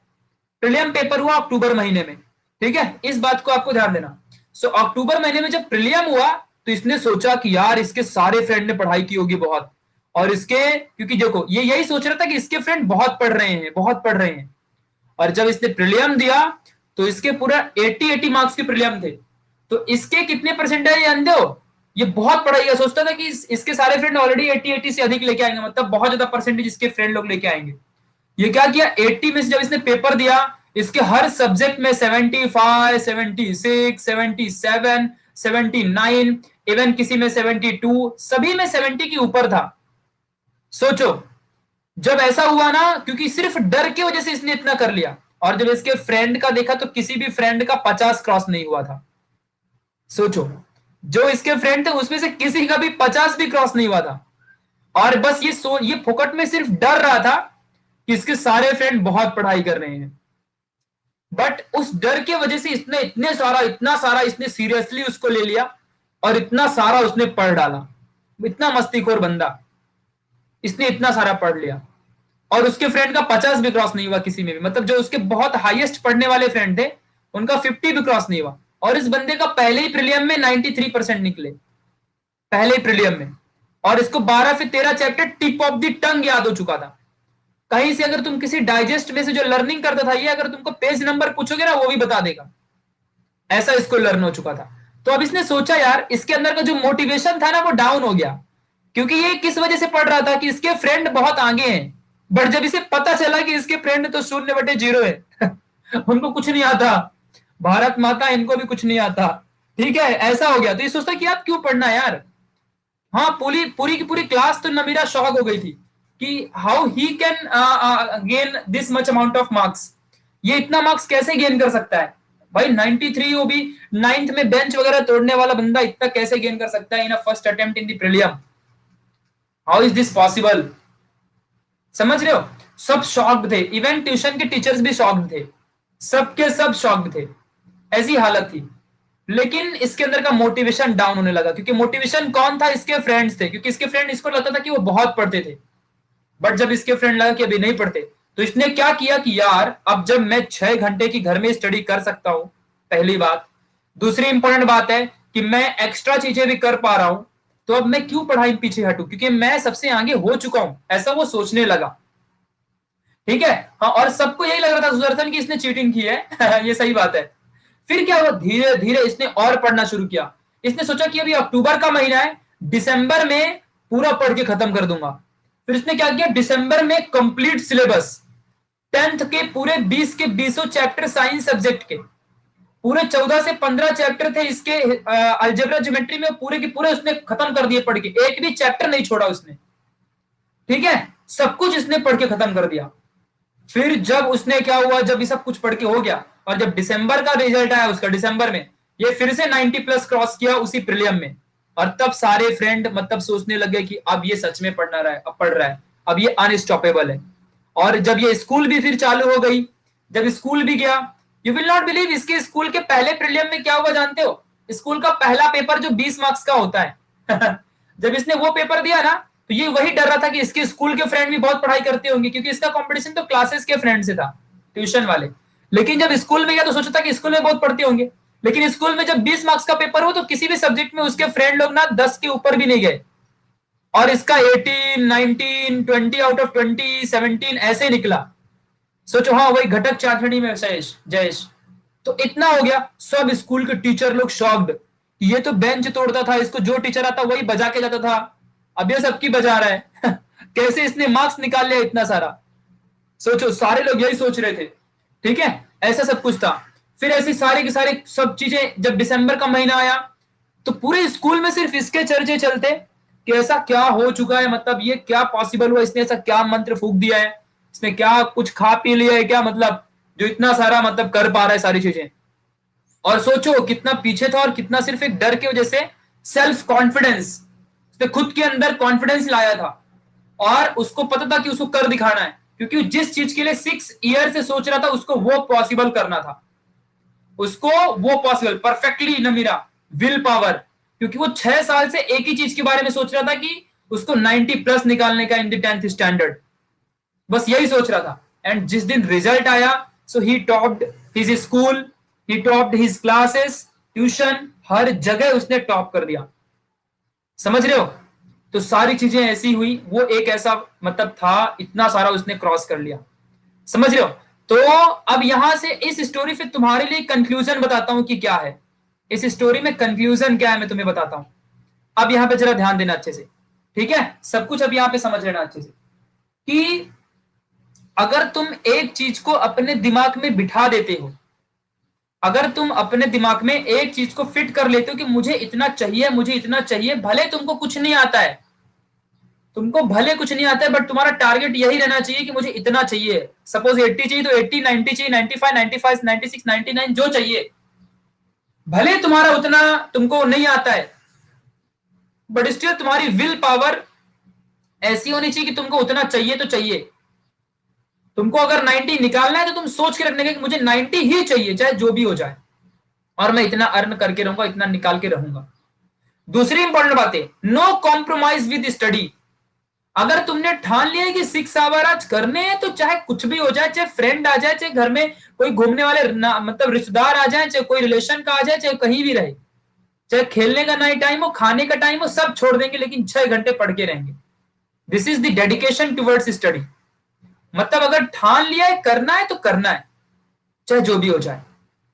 A: प्रीलियम पेपर हुआ अक्टूबर महीने में, ठीक है, इस बात को आपको ध्यान देना। सो अक्टूबर महीने में जब प्रीलियम हुआ, तो इसने सोचा कि यार इसके सारे फ्रेंड ने पढ़ाई की होगी बहुत, और इसके, क्योंकि देखो ये यही सोच रहा था कि इसके फ्रेंड बहुत पढ़ रहे हैं, बहुत पढ़ रहे हैं। और जब इसने प्रीलियम दिया, तो इसके पूरा 80 मार्क्स के प्रीलियम थे, तो इसके कितने परसेंटाइल जानते हो? ये बहुत पढ़ाई है, सोचता था कि इसके सारे फ्रेंड ऑलरेडी 80 से अधिक लेके आएंगे, मतलब बहुत ज्यादा परसेंटेज इसके फ्रेंड लोग लेके आएंगे। ये क्या किया, 80 में से जब इसने पेपर दिया, इसके हर सब्जेक्ट में 75, 76, 77, 79, इवन किसी में 72, सभी में 70 के ऊपर था। सोचो, जब ऐसा हुआ ना, क्योंकि सिर्फ डर की वजह से इसने इतना कर लिया, और जब इसके फ्रेंड का देखा तो किसी भी फ्रेंड का 50 क्रॉस नहीं हुआ था। सोचो, जो इसके फ्रेंड थे उसमें से किसी का भी 50 भी क्रॉस नहीं हुआ था। और बस ये फोकट में सिर्फ डर रहा था कि इसके सारे फ्रेंड बहुत पढ़ाई कर रहे हैं। बट उस डर की वजह से इसने इतना सारा इसने सीरियसली उसको ले लिया, और इतना सारा उसने पढ़ डाला। इतना मस्तीखोर बंदा, इसने इतना सारा पढ़ लिया, और उसके फ्रेंड का 50 भी क्रॉस नहीं हुआ किसी में भी। मतलब जो उसके बहुत हाईएस्ट पढ़ने वाले फ्रेंड थे उनका 50 भी क्रॉस नहीं हुआ, और इस बंदे का पहले ही प्रीलियम में 93% निकले, पहले ही प्रीलियम में। और इसको 12 से 13 chapter tip of the tongue याद हो चुका था। कहीं से अगर तुम किसी डाइजेस्ट में से जो लर्निंग करता था, ये अगर तुमको पेज नंबर पूछोगे ना वो भी बता देगा, ऐसा इसको लर्न हो चुका था। तो अब इसने सोचा यार, इसके अंदर का जो मोटिवेशन था ना वो डाउन हो गया, क्योंकि ये किस वजह से पढ़ रहा था कि इसके फ्रेंड बहुत आगे हैं। बट जब इसे पता चला कि इसके फ्रेंड तो 0/0 है उनको कुछ नहीं आता, भारत माता इनको भी कुछ नहीं आता, ठीक है, ऐसा हो गया। तो ये सोचता कि आप क्यों पढ़ना यार। हाँ, पूरी पूरी की पूरी क्लास तो नमीरा शॉक हो गई थी कि how he can gain this much amount of marks, ये इतना मार्क्स कैसे गेन कर सकता है भाई। 93, वो भी 9th में बेंच वगैरह तोड़ने वाला बंदा इतना कैसे गेन कर सकता है in first attempt in the prelim, how is this possible. समझ रहे हो, सब शॉक्ड थे, इवन ट्यूशन के टीचर्स भी शॉक्ड थे, सबके सब शॉक्ड थे, ऐसी हालत थी। लेकिन इसके अंदर का मोटिवेशन डाउन होने लगा, क्योंकि मोटिवेशन कौन था, इसके फ्रेंड्स थे, क्योंकि इसके फ्रेंड, इसको लगता था कि वो बहुत पढ़ते थे। बट जब इसके फ्रेंड लगा कि अभी नहीं पढ़ते, तो इसने क्या किया कि यार अब जब मैं 6 घंटे की घर में स्टडी कर सकता हूं, पहली बात। दूसरी इंपॉर्टेंट बात है कि मैं एक्स्ट्रा चीजें भी कर पा रहा हूं, तो अब मैं क्यों पढ़ाई पीछे हटूं, क्योंकि मैं सबसे आगे हो चुका हूं, ऐसा वो सोचने लगा। ठीक है, हाँ, और सबको यही लग रहा था सुदर्शन की इसने चीटिंग की है ये सही बात है। फिर क्या हुआ, धीरे धीरे इसने और पढ़ना शुरू किया। इसने सोचा कि अभी अक्टूबर का महीना है, दिसंबर में पूरा पढ़ के खत्म कर दूंगा। फिर इसने क्या किया, दिसंबर में कंप्लीट सिलेबस, 10th के पूरे 20 के 20 चैप्टर साइंस सब्जेक्ट के, पूरे 14 से 15 चैप्टर थे इसके अलजेब्रा ज्योमेट्री में, पूरे के पूरे उसने खत्म कर दिए पढ़ के, एक भी चैप्टर नहीं छोड़ा उसने। ठीक है, सब कुछ इसने पढ़ के खत्म कर दिया। फिर जब उसने क्या हुआ, जब ये सब कुछ पढ़ के हो गया, और जब दिसंबर का रिजल्ट आया उसका, दिसंबर में ये फिर से 90+ क्रॉस किया उसी प्रीलियम में। और तब सारे फ्रेंड मतलब सोचने लगे कि अब ये सच में पढ़ना रहा है, अब पढ़ रहा है, अब ये अनस्टॉपेबल है। और जब ये स्कूल भी फिर चालू हो गई, जब स्कूल भी गया, यू विल नॉट बिलीव इसके स्कूल के पहले प्रीलियम में क्या हुआ जानते हो, स्कूल का पहला पेपर जो 20 मार्क्स का होता है जब इसने वो पेपर दिया ना, तो ये वही डर रहा था कि इसके स्कूल के फ्रेंड भी बहुत पढ़ाई करते होंगे, क्योंकि इसका कंपटीशन तो क्लासेस के फ्रेंड से था, ट्यूशन वाले। लेकिन जब स्कूल में गया तो सोचा था कि स्कूल में बहुत पढ़ते होंगे, लेकिन स्कूल में जब 20 मार्क्स का पेपर हो तो किसी भी सब्जेक्ट में उसके फ्रेंड लोग ना 10 के ऊपर भी नहीं गए, और इसका 18, 19, 20 आउट ऑफ 20, 17 ऐसे निकला। सोचो, हाँ वही घटक चाचणी में जयेश। तो इतना हो गया, सब स्कूल के टीचर लोग शॉक्ड, ये तो बेंच तोड़ता था, इसको जो टीचर आता वही बजा के जाता था, अब ये सबकी बजा रहा है कैसे इसने मार्क्स निकाल लिया इतना सारा। सोचो, सारे लोग यही सोच रहे थे। ठीक है, ऐसा सब कुछ था। फिर ऐसी सारी की सारी सब चीजें, जब दिसंबर का महीना आया तो पूरे स्कूल में सिर्फ इसके चर्चे चलते कि ऐसा क्या हो चुका है, मतलब ये क्या पॉसिबल हुआ, इसने ऐसा क्या मंत्र फूक दिया है, इसने क्या कुछ खा पी लिया है क्या, मतलब जो इतना सारा मतलब कर पा रहा है सारी चीजें। और सोचो कितना पीछे था, और कितना सिर्फ एक डर की वजह से सेल्फ कॉन्फिडेंस, उसने खुद के अंदर कॉन्फिडेंस लाया था, और उसको पता था कि उसको कर दिखाना है, क्योंकि जिस चीज के लिए 6 ईयर से सोच रहा था उसको वो पॉसिबल करना था, उसको वो possible perfectly Namira will power, क्योंकि वो 6 साल से एक ही चीज के बारे में सोच रहा था कि उसको 90+ निकालने का इन द 10th स्टैंडर्ड, बस यही सोच रहा था। एंड जिस दिन रिजल्ट आया, सो ही टॉप्ड हिज स्कूल, ही टॉप्ड हिज क्लासेस, ट्यूशन, हर जगह उसने टॉप कर दिया। समझ रहे हो, तो सारी चीजें ऐसी हुई, वो एक ऐसा मतलब था, इतना सारा उसने क्रॉस कर लिया। समझ रहे हो, तो अब यहां से इस स्टोरी से तुम्हारे लिए कंक्लूजन बताता हूं कि क्या है, इस स्टोरी में कंक्लूजन क्या है मैं तुम्हें बताता हूं। अब यहां पे जरा ध्यान देना अच्छे से, ठीक है, सब कुछ अब यहां पे समझ लेना अच्छे से, कि अगर तुम एक चीज को अपने दिमाग में बिठा देते हो, अगर तुम अपने दिमाग में एक चीज को फिट कर लेते हो कि मुझे इतना चाहिए, मुझे इतना चाहिए, भले तुमको कुछ नहीं आता है, तुमको भले कुछ नहीं आता है, बट तुम्हारा टारगेट यही रहना चाहिए कि मुझे इतना चाहिए। सपोज 80 चाहिए तो 80, 90 चाहिए, 95, 95, 96, 99 जो चाहिए। भले तुम्हारा उतना तुमको नहीं आता है, बट स्टिल तुम्हारी विल पावर ऐसी होनी चाहिए कि तुमको उतना चाहिए तो चाहिए। तुमको अगर 90 निकालना है तो तुम सोच के रखने का कि मुझे 90 ही चाहिए, चाहे जो भी हो जाए, और मैं इतना अर्न करके रहूंगा, इतना निकाल के रहूंगा। दूसरी इंपॉर्टेंट बात है, नो कॉम्प्रोमाइज विद स्टडी। अगर तुमने ठान लिया है कि 6 आवर आज करने हैं, तो चाहे कुछ भी हो जाए, चाहे फ्रेंड आ जाए, चाहे घर में कोई घूमने वाले मतलब रिश्तेदार आ जाए, चाहे कोई रिलेशन का आ जाए, चाहे कहीं भी रहे, चाहे खेलने का नहीं टाइम हो, खाने का टाइम हो, सब छोड़ देंगे, लेकिन 6 घंटे पढ़ के रहेंगे। This is the dedication towards study. मतलब अगर ठान लिया है करना है तो करना है, चाहे जो भी हो जाए।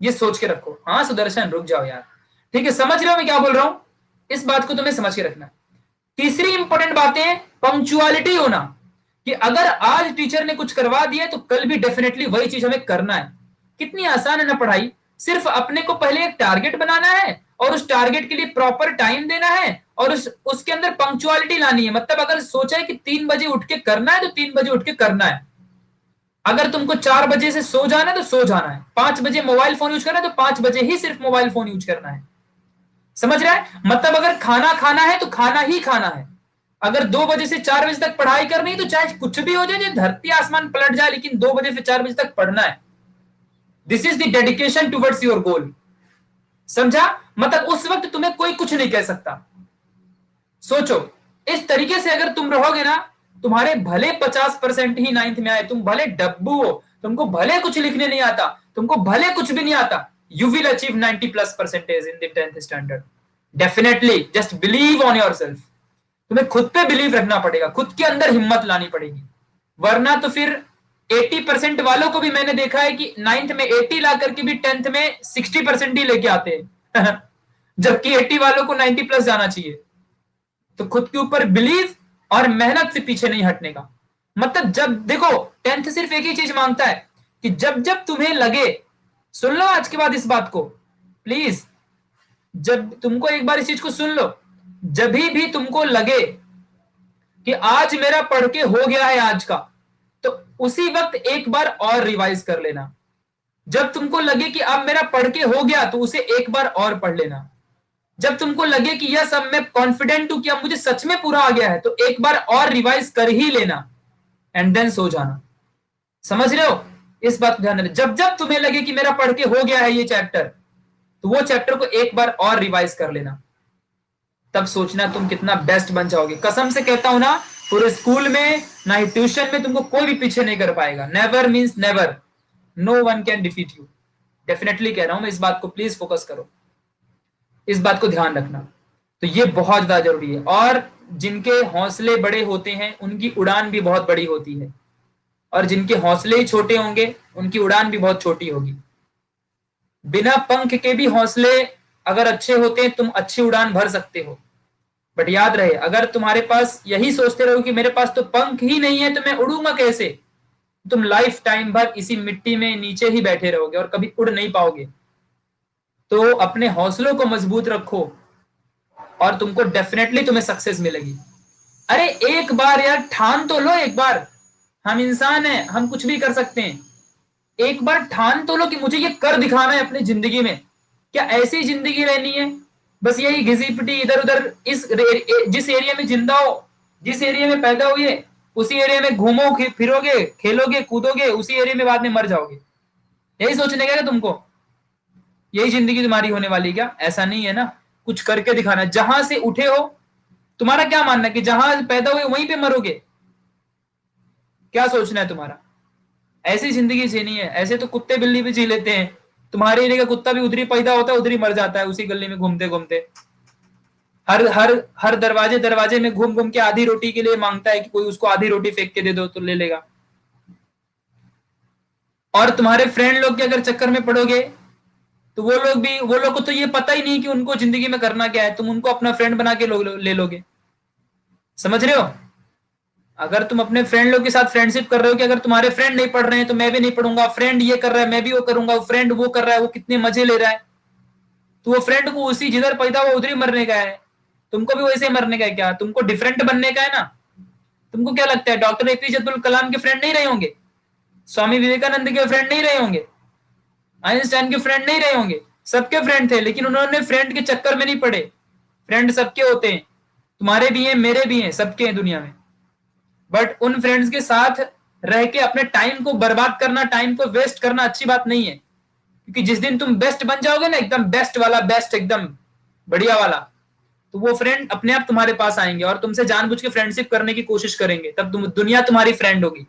A: ये सोच के रखो। हाँ सुदर्शन रुक जाओ यार, ठीक है, समझ रहे हो मैं क्या बोल रहा हूं? इस बात को तुम्हें समझ के रखना है। तीसरी इंपॉर्टेंट बात है पंक्चुअलिटी होना, कि अगर आज टीचर ने कुछ करवा दिया तो कल भी डेफिनेटली वही चीज हमें करना है। कितनी आसान है ना पढ़ाई। सिर्फ अपने को पहले एक टारगेट बनाना है, और उस टारगेट के लिए प्रॉपर टाइम देना है, और उसके अंदर पंक्चुअलिटी लानी है। मतलब अगर सोचा है कि 3 बजे उठ के करना है तो 3 बजे उठ के करना है। अगर तुमको 4 बजे से सो जाना है तो सो जाना है। 5 बजे मोबाइल फोन यूज करना है तो 5 बजे ही सिर्फ मोबाइल फोन यूज करना है। समझ रहा है? मतलब अगर खाना खाना है तो खाना ही खाना है। अगर 2 बजे से 4 बजे तक पढ़ाई करनी है तो चाहे कुछ भी हो जाए, चाहे धरती आसमान पलट जाए, लेकिन 2 बजे से 4 बजे तक पढ़ना है। This is the dedication towards your goal. समझा? मतलब उस वक्त तुम्हें कोई कुछ नहीं कह सकता। सोचो, इस तरीके से अगर तुम रहोगे ना, तुम्हारे भले 50% ही 9th में आए, तुम भले डब्बू हो, तुमको भले कुछ लिखने नहीं आता, तुमको भले कुछ भी नहीं आता, you will achieve 90+% in the 10th standard. Definitely, just believe on your self. तुम्हें खुद पे बिलीव रखना पड़ेगा, खुद के अंदर हिम्मत लानी पड़ेगी। वरना तो फिर 80% वालों को भी मैंने देखा है कि 9th में 80 ला करके भी 10th में 60% ही लेके आते हैं जबकि 80 वालों को 90+ जाना चाहिए। तो खुद के ऊपर बिलीव और मेहनत से पीछे नहीं हटने का। मतलब जब देखो, 10th सिर्फ एक ही चीज मांगता है कि जब जब तुम्हें लगे, सुन लो आज के बाद इस बात को प्लीज, जब तुमको एक बार इस चीज को सुन लो, जब भी तुमको लगे कि आज मेरा पढ़ के हो गया है आज का, तो उसी वक्त एक बार और रिवाइज कर लेना। जब तुमको लगे कि अब मेरा पढ़ के हो गया, तो उसे एक बार और पढ़ लेना। जब तुमको लगे कि यह सब मैं कॉन्फिडेंट हूं कि अब मुझे सच में पूरा आ गया है, तो एक बार और रिवाइज कर ही लेना, एंड देन सो जाना। समझ रहे हो? इस बात को ध्यान रखना। जब जब तुम्हें लगे कि मेरा पढ़ के हो गया है ये चैप्टर, तो वो चैप्टर को एक बार और रिवाइज कर लेना। तब सोचना तुम कितना बेस्ट बन जाओगे। कसम से कहता हूं ना, पूरे स्कूल में ना ही ट्यूशन में तुमको कोई भी पीछे नहीं कर पाएगा। Never means never, no one can defeat you. Definitely कह रहा हूं मैं, इस बात को प्लीज फोकस करो, इस बात को ध्यान रखना। तो ये बहुत ज्यादा जरूरी है। और जिनके हौसले बड़े होते हैं उनकी उड़ान भी बहुत बड़ी होती है, और जिनके हौसले ही छोटे होंगे उनकी उड़ान भी बहुत छोटी होगी। बिना पंख के भी हौसले अगर अच्छे होते हैं, तुम अच्छी उड़ान भर सकते हो। बट याद रहे, अगर तुम्हारे पास यही सोचते रहो कि मेरे पास तो पंख ही नहीं है तो मैं उड़ूंगा कैसे, तुम लाइफ टाइम भर इसी मिट्टी में नीचे ही बैठे रहोगे और कभी उड़ नहीं पाओगे। तो अपने हौसलों को मजबूत रखो और तुमको डेफिनेटली तुम्हें सक्सेस मिलेगी। अरे एक बार यार ठान तो लो, एक बार, हम इंसान हैं, हम कुछ भी कर सकते हैं। एक बार ठान तो लो कि मुझे ये कर दिखाना है अपनी जिंदगी में। क्या ऐसी जिंदगी रहनी है बस यही घिसी पिटी इधर उधर, जिस एरिया में जिंदा हो, जिस एरिया में पैदा हुए, उसी एरिया में घूमो फिरोगे, खेलोगे कूदोगे, उसी एरिया में बाद में मर जाओगे। यही सोचने का तुमको, यही जिंदगी तुम्हारी होने वाली क्या? ऐसा नहीं है ना, कुछ करके दिखाना। जहां से उठे हो, तुम्हारा क्या मानना है कि जहां पैदा हुए वहीं पे मरोगे? क्या सोचना है तुम्हारा? ऐसी जिंदगी जीनी है? ऐसे तो कुत्ते बिल्ली भी जी लेते हैं। तुम्हारे एरिया का कुत्ता भी उधर ही पैदा होता है, उधर ही मर जाता है, उसी गली में घूमते घूमते। हर हर हर दरवाजे दरवाजे में घूम घूम के आधी रोटी के लिए मांगता है कि कोई उसको आधी रोटी फेंक के दे दो तो ले लेगा। और तुम्हारे फ्रेंड लोग के अगर चक्कर में पड़ोगे तो वो लोग को तो ये पता ही नहीं कि उनको जिंदगी में करना क्या है, तुम उनको अपना फ्रेंड बना के ले लोगे। समझ रहे हो? अगर तुम अपने फ्रेंड लोग के साथ फ्रेंडशिप कर रहे हो कि अगर तुम्हारे फ्रेंड नहीं पढ़ रहे हैं तो मैं भी नहीं पढ़ूंगा, फ्रेंड ये कर रहा है मैं भी वो करूंगा, फ्रेंड वो कर रहा है वो कितने मजे ले रहा है, तो वो फ्रेंड को उसी जिधर पैदा हुआ उधर ही मरने का है। तुमको भी वैसे मरने का है क्या? तुमको डिफरेंट बनने का है ना। तुमको क्या लगता है डॉक्टर एपीजे अब्दुल कलाम के फ्रेंड नहीं रहे होंगे? स्वामी विवेकानंद के फ्रेंड नहीं रहे होंगे? आइंस्टाइन के फ्रेंड नहीं रहे होंगे? सबके फ्रेंड थे, लेकिन उन्होंने फ्रेंड के चक्कर में नहीं पड़े। फ्रेंड सबके होते हैं, तुम्हारे भी हैं, मेरे भी हैं, सबके हैं दुनिया में। बट उन फ्रेंड्स के साथ रह के अपने टाइम को बर्बाद करना, टाइम को वेस्ट करना अच्छी बात नहीं है। क्योंकि जिस दिन तुम बेस्ट बन जाओगे ना, एकदम बेस्ट वाला, बेस्ट एकदम बढ़िया वाला, तो वो फ्रेंड अपने आप तुम्हारे पास आएंगे और तुमसे जानबूझ के फ्रेंडशिप करने की कोशिश करेंगे। तब दुनिया तुम्हारी फ्रेंड होगी।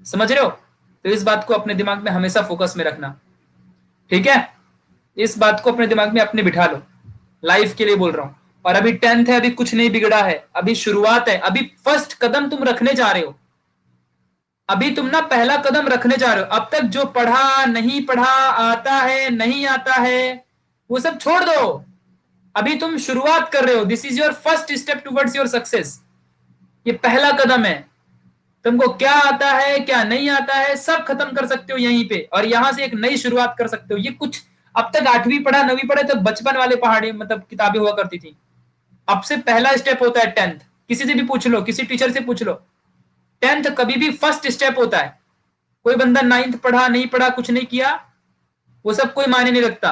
A: समझ रहे हो? तो इस बात को अपने दिमाग में हमेशा फोकस में रखना, ठीक है? इस बात को अपने दिमाग में अपने बिठा लो, लाइफ के लिए बोल रहा हूं। और अभी 10th है, अभी कुछ नहीं बिगड़ा है, अभी शुरुआत है, अभी फर्स्ट कदम तुम रखने जा रहे हो। अभी तुम ना पहला कदम रखने जा रहे हो। अब तक जो पढ़ा, नहीं पढ़ा, आता है, नहीं आता है, वो सब छोड़ दो। अभी तुम शुरुआत कर रहे हो। This is your first step towards your success. ये पहला कदम है। तुमको क्या आता है, क्या नहीं आता है, सब खत्म कर सकते हो यहीं पे, और यहां से एक नई शुरुआत कर सकते हो। ये कुछ अब तक 8वीं पढ़ा, 9वीं पढ़े तो बचपन वाले पहाड़ी मतलब किताबें हुआ करती थी। अब से पहला स्टेप होता है 10th। किसी से भी पूछ लो, किसी टीचर से पूछ लो, 10th कभी भी फर्स्ट स्टेप होता है। कोई बंदा 9th पढ़ा, नहीं पढ़ा, कुछ नहीं किया, वो सब कोई मायने नहीं रखता।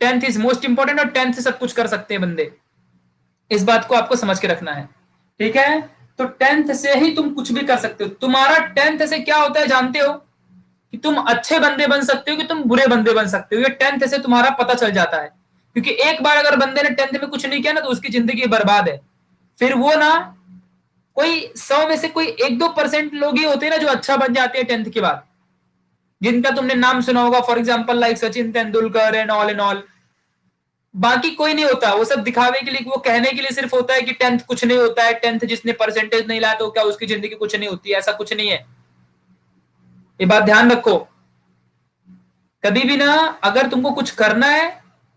A: 10th इज मोस्ट इंपॉर्टेंट, और 10th से सब कुछ कर सकते हैं बंदे। इस बात को आपको समझ के रखना है, ठीक है? तो 10th से ही तुम कुछ भी कर सकते हो। तुम्हारा 10th से क्या होता है जानते हो? कि तुम अच्छे बंदे बन सकते हो कि तुम बुरे बंदे बन सकते हो। ये 10th से तुम्हारा पता चल जाता है। क्योंकि एक बार अगर बंदे ने 10th में कुछ नहीं किया ना, तो उसकी जिंदगी बर्बाद है। फिर वो ना, कोई 100 में से कोई 1-2% लोग ही होते हैं ना जो अच्छा बन जाते हैं 10th के बाद, जिनका तुमने नाम सुना होगा, for example like Sachin Tendulkar and all. बाकी कोई नहीं होता। वो सब दिखावे के लिए, वो कहने के लिए सिर्फ होता है कि 10th कुछ नहीं होता है, 10th जिसने परसेंटेज नहीं लाया तो क्या उसकी जिंदगी कुछ नहीं होती है। ऐसा कुछ नहीं है, ये बात ध्यान रखो। कभी भी ना, अगर तुमको कुछ करना है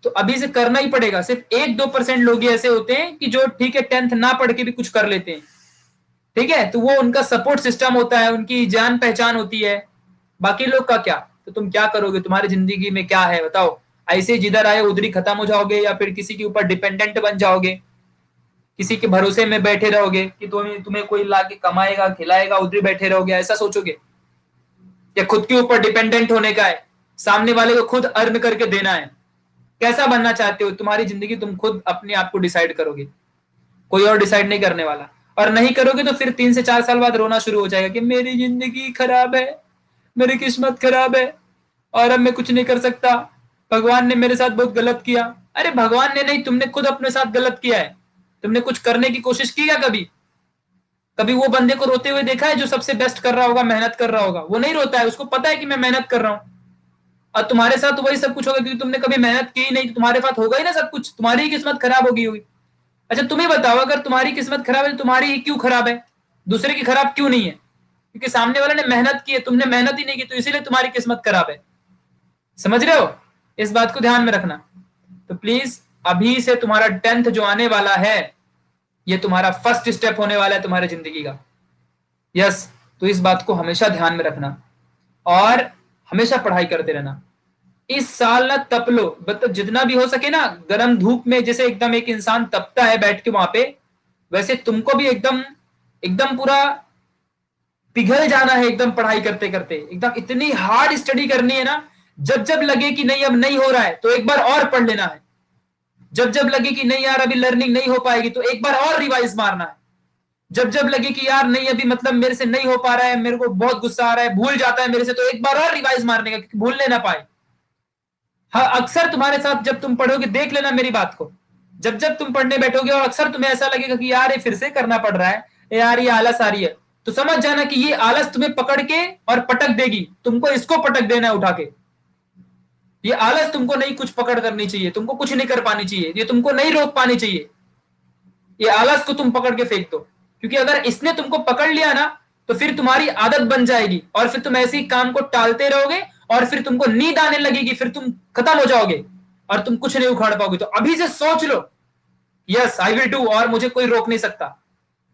A: तो अभी से करना ही पड़ेगा। सिर्फ 1-2% लोग ही ऐसे होते हैं कि जो ठीक है 10th ना पढ़ के भी कुछ कर लेते हैं, ठीक है? तो वो उनका सपोर्ट सिस्टम होता है, उनकी जान पहचान होती है। बाकी लोग का क्या? तो तुम क्या करोगे? तुम्हारी जिंदगी में क्या है बताओ? ऐसे जिधर आए उधर ही खत्म हो जाओगे, या फिर किसी के ऊपर डिपेंडेंट बन जाओगे, किसी के भरोसे में बैठे रहोगे कि तुम्हें कोई लाके कमाएगा, खिलाएगा, उधर ही बैठे रहोगे, ऐसा सोचोगे? या खुद के ऊपर डिपेंडेंट होने का है, सामने वाले को खुद अर्न करके देना है? कैसा बनना चाहते हो? तुम्हारी जिंदगी तुम खुद अपने आप को डिसाइड करोगे, कोई और डिसाइड नहीं करने वाला। और नहीं करोगे तो फिर 3 से 4 साल बाद रोना शुरू हो जाएगा कि मेरी जिंदगी खराब है, मेरी किस्मत खराब है, और अब मैं कुछ नहीं कर सकता, भगवान ने मेरे साथ बहुत गलत किया। अरे भगवान ने नहीं, तुमने खुद अपने साथ गलत किया है। तुमने कुछ करने की कोशिश की क्या कभी? कभी वो बंदे को रोते हुए देखा है जो सबसे बेस्ट कर रहा होगा, मेहनत कर रहा होगा? वो नहीं रोता है, उसको पता है कि मैं मेहनत कर रहा हूं। और तुम्हारे साथ तो वही सब कुछ होगा, क्योंकि तुमने कभी मेहनत की नहीं, तो तुम्हारे साथ होगा ही ना सब कुछ। तुम्हारी ही किस्मत खराब होगी। अच्छा तुम ही बताओ, अगर तुम्हारी किस्मत खराब है तो तुम्हारी ही क्यों खराब है, दूसरे की खराब क्यों नहीं है? क्योंकि सामने वाले ने मेहनत की है, तुमने मेहनत ही नहीं की, तो इसीलिए तुम्हारी किस्मत खराब है। समझ रहे हो? इस बात को ध्यान में रखना। तो प्लीज, अभी से तुम्हारा 10th जो आने वाला है, ये तुम्हारा फर्स्ट स्टेप होने वाला है तुम्हारी जिंदगी का। यस, तो इस बात को हमेशा ध्यान में रखना और हमेशा पढ़ाई करते रहना। इस साल ना तप लो, मतलब जितना भी हो सके ना, गर्म धूप में जैसे एकदम एक इंसान तपता है बैठ के वहां पे, वैसे तुमको भी एकदम एकदम पूरा पिघल जाना है, एकदम पढ़ाई करते करते एकदम इतनी हार्ड स्टडी करनी है ना। जब जब लगे कि नहीं अब नहीं हो रहा है तो एक बार और पढ़ लेना है। जब जब लगे कि नहीं यार अभी लर्निंग नहीं हो पाएगी तो एक बार और रिवाइज मारना है। जब जब लगे कि यार नहीं अभी मतलब मेरे से नहीं हो पा रहा है, मेरे को बहुत गुस्सा आ रहा है, भूल जाता है मेरे से, तो एक बार और रिवाइज मारने का, क्योंकि भूलने ना पाए। हाँ, अक्सर तुम्हारे साथ जब तुम पढ़ोगे, देख लेना मेरी बात को, जब जब तुम पढ़ने बैठोगे और अक्सर तुम्हें ऐसा लगेगा कि यार ये फिर से करना पड़ रहा है, यार ये आलस आ रही है, तो समझ जाना कि ये आलस तुम्हें पकड़ के और पटक देगी। तुमको इसको पटक देना है उठा के। ये आलस तुमको नहीं कुछ पकड़ करनी चाहिए, तुमको कुछ नहीं कर पानी चाहिए, ये तुमको नहीं रोक पानी चाहिए। ये आलस को तुम पकड़ के फेंक दो, क्योंकि अगर इसने तुमको पकड़ लिया ना तो फिर तुम्हारी आदत बन जाएगी, और फिर तुम ऐसे ही काम को टालते रहोगे, और फिर तुमको नींद आने लगेगी, फिर तुम खत्म हो जाओगे और तुम कुछ नहीं उखाड़ पाओगे। तो अभी से सोच लो, यस आई विल डू, और मुझे कोई रोक नहीं सकता,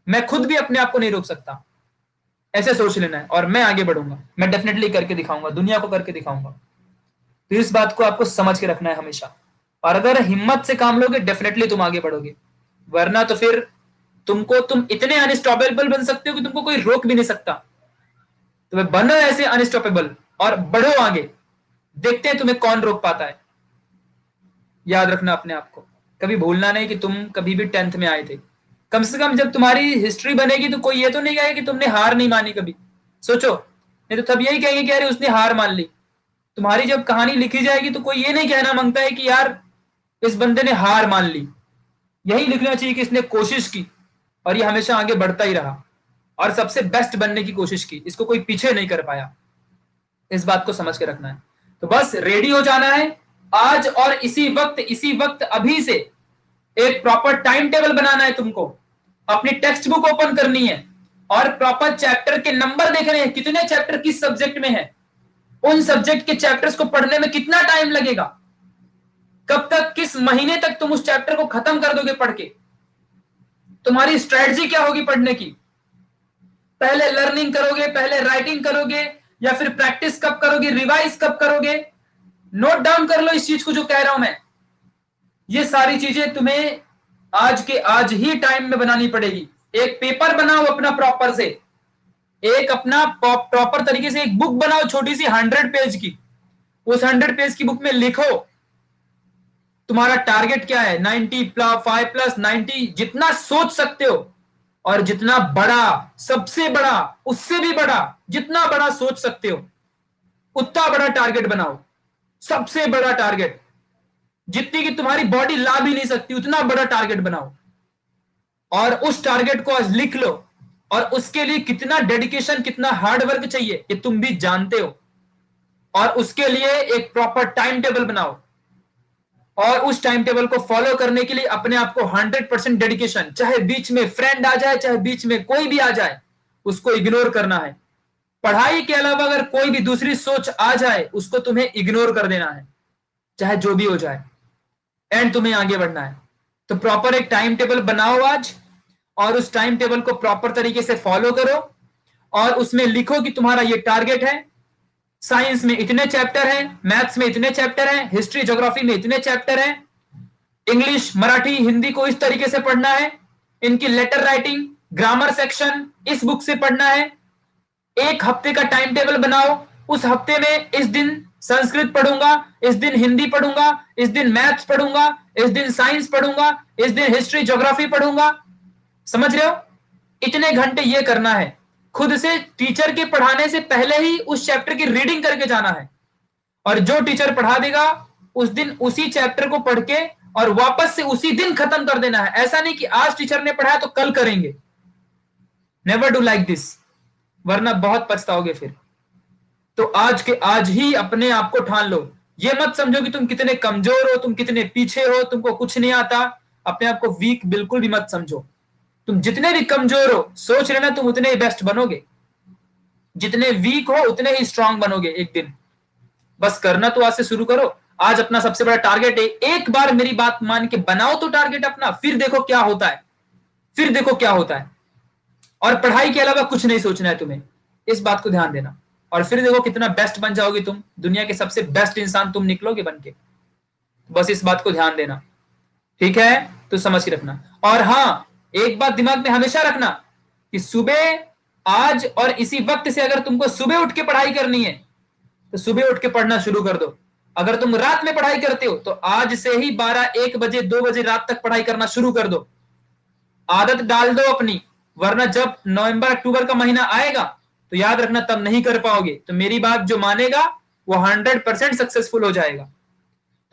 A: मैं खुद भी अपने आप को नहीं रोक सकता। ऐसे सोच लेना है, और मैं आगे बढ़ूंगा, मैं डेफिनेटली करके दिखाऊंगा, दुनिया को करके दिखाऊंगा। तो इस बात को आपको समझ के रखना है हमेशा, और अगर हिम्मत से काम लोगे डेफिनेटली तुम आगे बढ़ोगे, वरना तो फिर तुम इतने अनस्टॉपेबल बन सकते हो कि तुमको कोई रोक भी नहीं सकता। तुम्हें बनो ऐसे अनस्टॉपेबल और बढ़ो आगे, देखते हैं तुम्हें कौन रोक पाता है। याद रखना अपने आप को, कभी भूलना नहीं कि तुम कभी भी 10th में आए थे। कम से कम जब तुम्हारी हिस्ट्री बनेगी तो कोई ये तो नहीं कहेगा कि तुमने हार नहीं मानी कभी। सोचो, नहीं तो तब यही कहेंगे कि अरे उसने हार मान ली। तुम्हारी जब कहानी लिखी जाएगी तो कोई ये नहीं कहना मांगता है कि यार इस बंदे ने हार मान ली। यही लिखना चाहिए कि इसने कोशिश की और ये हमेशा आगे बढ़ता ही रहा और सबसे बेस्ट बनने की कोशिश की, इसको कोई पीछे नहीं कर पाया। इस बात को समझ के रखना है। तो बस रेडी हो जाना है आज और इसी वक्त अभी से एक प्रॉपर टाइम टेबल बनाना है तुमको। अपनी टेक्स्ट बुक ओपन करनी है और प्रॉपर चैप्टर के नंबर देखने हैं, कितने चैप्टर किस सब्जेक्ट में है, उन सब्जेक्ट के चैप्टर्स को पढ़ने में कितना टाइम लगेगा, कब तक, किस महीने तक तुम उस चैप्टर को खत्म कर दोगे पढ़ के, तुम्हारी स्ट्रेटजी क्या होगी पढ़ने की, पहले लर्निंग करोगे, पहले राइटिंग करोगे, या फिर प्रैक्टिस कब करोगे, रिवाइज कब करोगे। नोट डाउन कर लो इस चीज को जो कह रहा हूं मैं। ये सारी चीजें तुम्हें आज के आज ही टाइम में बनानी पड़ेगी। एक पेपर बनाओ अपना प्रॉपर से, एक अपना प्रॉपर तरीके से एक बुक बनाओ छोटी सी 100 पेज की। उस 100 पेज की बुक में लिखो तुम्हारा टारगेट क्या है, 95+90, जितना सोच सकते हो और जितना बड़ा, सबसे बड़ा, उससे भी बड़ा, जितना बड़ा सोच सकते हो उतना बड़ा टारगेट बनाओ। सबसे बड़ा टारगेट, जितनी की तुम्हारी बॉडी ला भी नहीं सकती, उतना बड़ा टारगेट बनाओ और उस टारगेट को आज लिख लो। और उसके लिए कितना डेडिकेशन, कितना हार्ड वर्क चाहिए ये तुम भी जानते हो। और उसके लिए एक प्रॉपर टाइम टेबल बनाओ और उस टाइम टेबल को फॉलो करने के लिए अपने आप को 100% डेडिकेशन, चाहे बीच में फ्रेंड आ जाए, चाहे बीच में कोई भी आ जाए, उसको इग्नोर करना है। पढ़ाई के अलावा अगर कोई भी दूसरी सोच आ जाए उसको तुम्हें इग्नोर कर देना है, चाहे जो भी हो जाए, एंड तुम्हें आगे बढ़ना है। तो प्रॉपर एक टाइम टेबल बनाओ आज और उस टाइम टेबल को प्रॉपर तरीके से फॉलो करो और उसमें लिखो कि तुम्हारा ये टारगेट है। साइंस में इतने चैप्टर हैं, मैथ्स में इतने चैप्टर हैं, हिस्ट्री ज्योग्राफी में इतने चैप्टर हैं, इंग्लिश मराठी हिंदी को इस तरीके से पढ़ना है, इनकी लेटर राइटिंग ग्रामर सेक्शन इस बुक से पढ़ना है। एक हफ्ते का टाइम टेबल बनाओ, उस हफ्ते में इस दिन संस्कृत पढ़ूंगा, इस दिन हिंदी पढ़ूंगा, इस दिन मैथ्स पढ़ूंगा, इस दिन साइंस पढ़ूंगा, इस दिन हिस्ट्री ज्योग्राफी पढ़ूंगा। समझ रहे हो, इतने घंटे ये करना है। खुद से टीचर के पढ़ाने से पहले ही उस चैप्टर की रीडिंग करके जाना है और जो टीचर पढ़ा देगा उस दिन उसी चैप्टर को पढ़ के और वापस से उसी दिन खत्म कर देना है। ऐसा नहीं कि आज टीचर ने पढ़ाया तो कल करेंगे। नेवर डू लाइक दिस, वरना बहुत पछताओगे फिर। तो आज के आज ही अपने आप को ठान लो। ये मत समझो कि तुम कितने कमजोर हो, तुम कितने पीछे हो, तुमको कुछ नहीं आता। अपने आप को वीक बिल्कुल भी मत समझो। तुम जितने भी कमजोर हो सोच लेना तुम उतने ही बेस्ट बनोगे, जितने वीक हो उतने ही स्ट्रांग बनोगे एक दिन। बस करना तो आज से शुरू करो। आज अपना सबसे बड़ा टारगेट है, एक बार मेरी बात मान के बनाओ तो टारगेट अपना, फिर देखो क्या होता है, फिर देखो क्या होता है। और पढ़ाई के अलावा कुछ नहीं सोचना है तुम्हें, इस बात को ध्यान देना। और फिर देखो कितना बेस्ट बन जाओगे तुम, दुनिया के सबसे बेस्ट इंसान तुम निकलोगे बन के। बस इस बात को ध्यान देना, ठीक है? तो समझ के रखना। और हाँ, एक बात दिमाग में हमेशा रखना कि सुबह आज और इसी वक्त से अगर तुमको सुबह उठ के पढ़ाई करनी है तो सुबह उठ के पढ़ना शुरू कर दो। अगर तुम रात में पढ़ाई करते हो तो आज से ही 12-1 बजे 2 बजे रात तक पढ़ाई करना शुरू कर दो। आदत डाल दो अपनी, वरना जब नवंबर अक्टूबर का महीना आएगा तो याद रखना तब नहीं कर पाओगे। तो मेरी बात जो मानेगा वो 100% सक्सेसफुल हो जाएगा।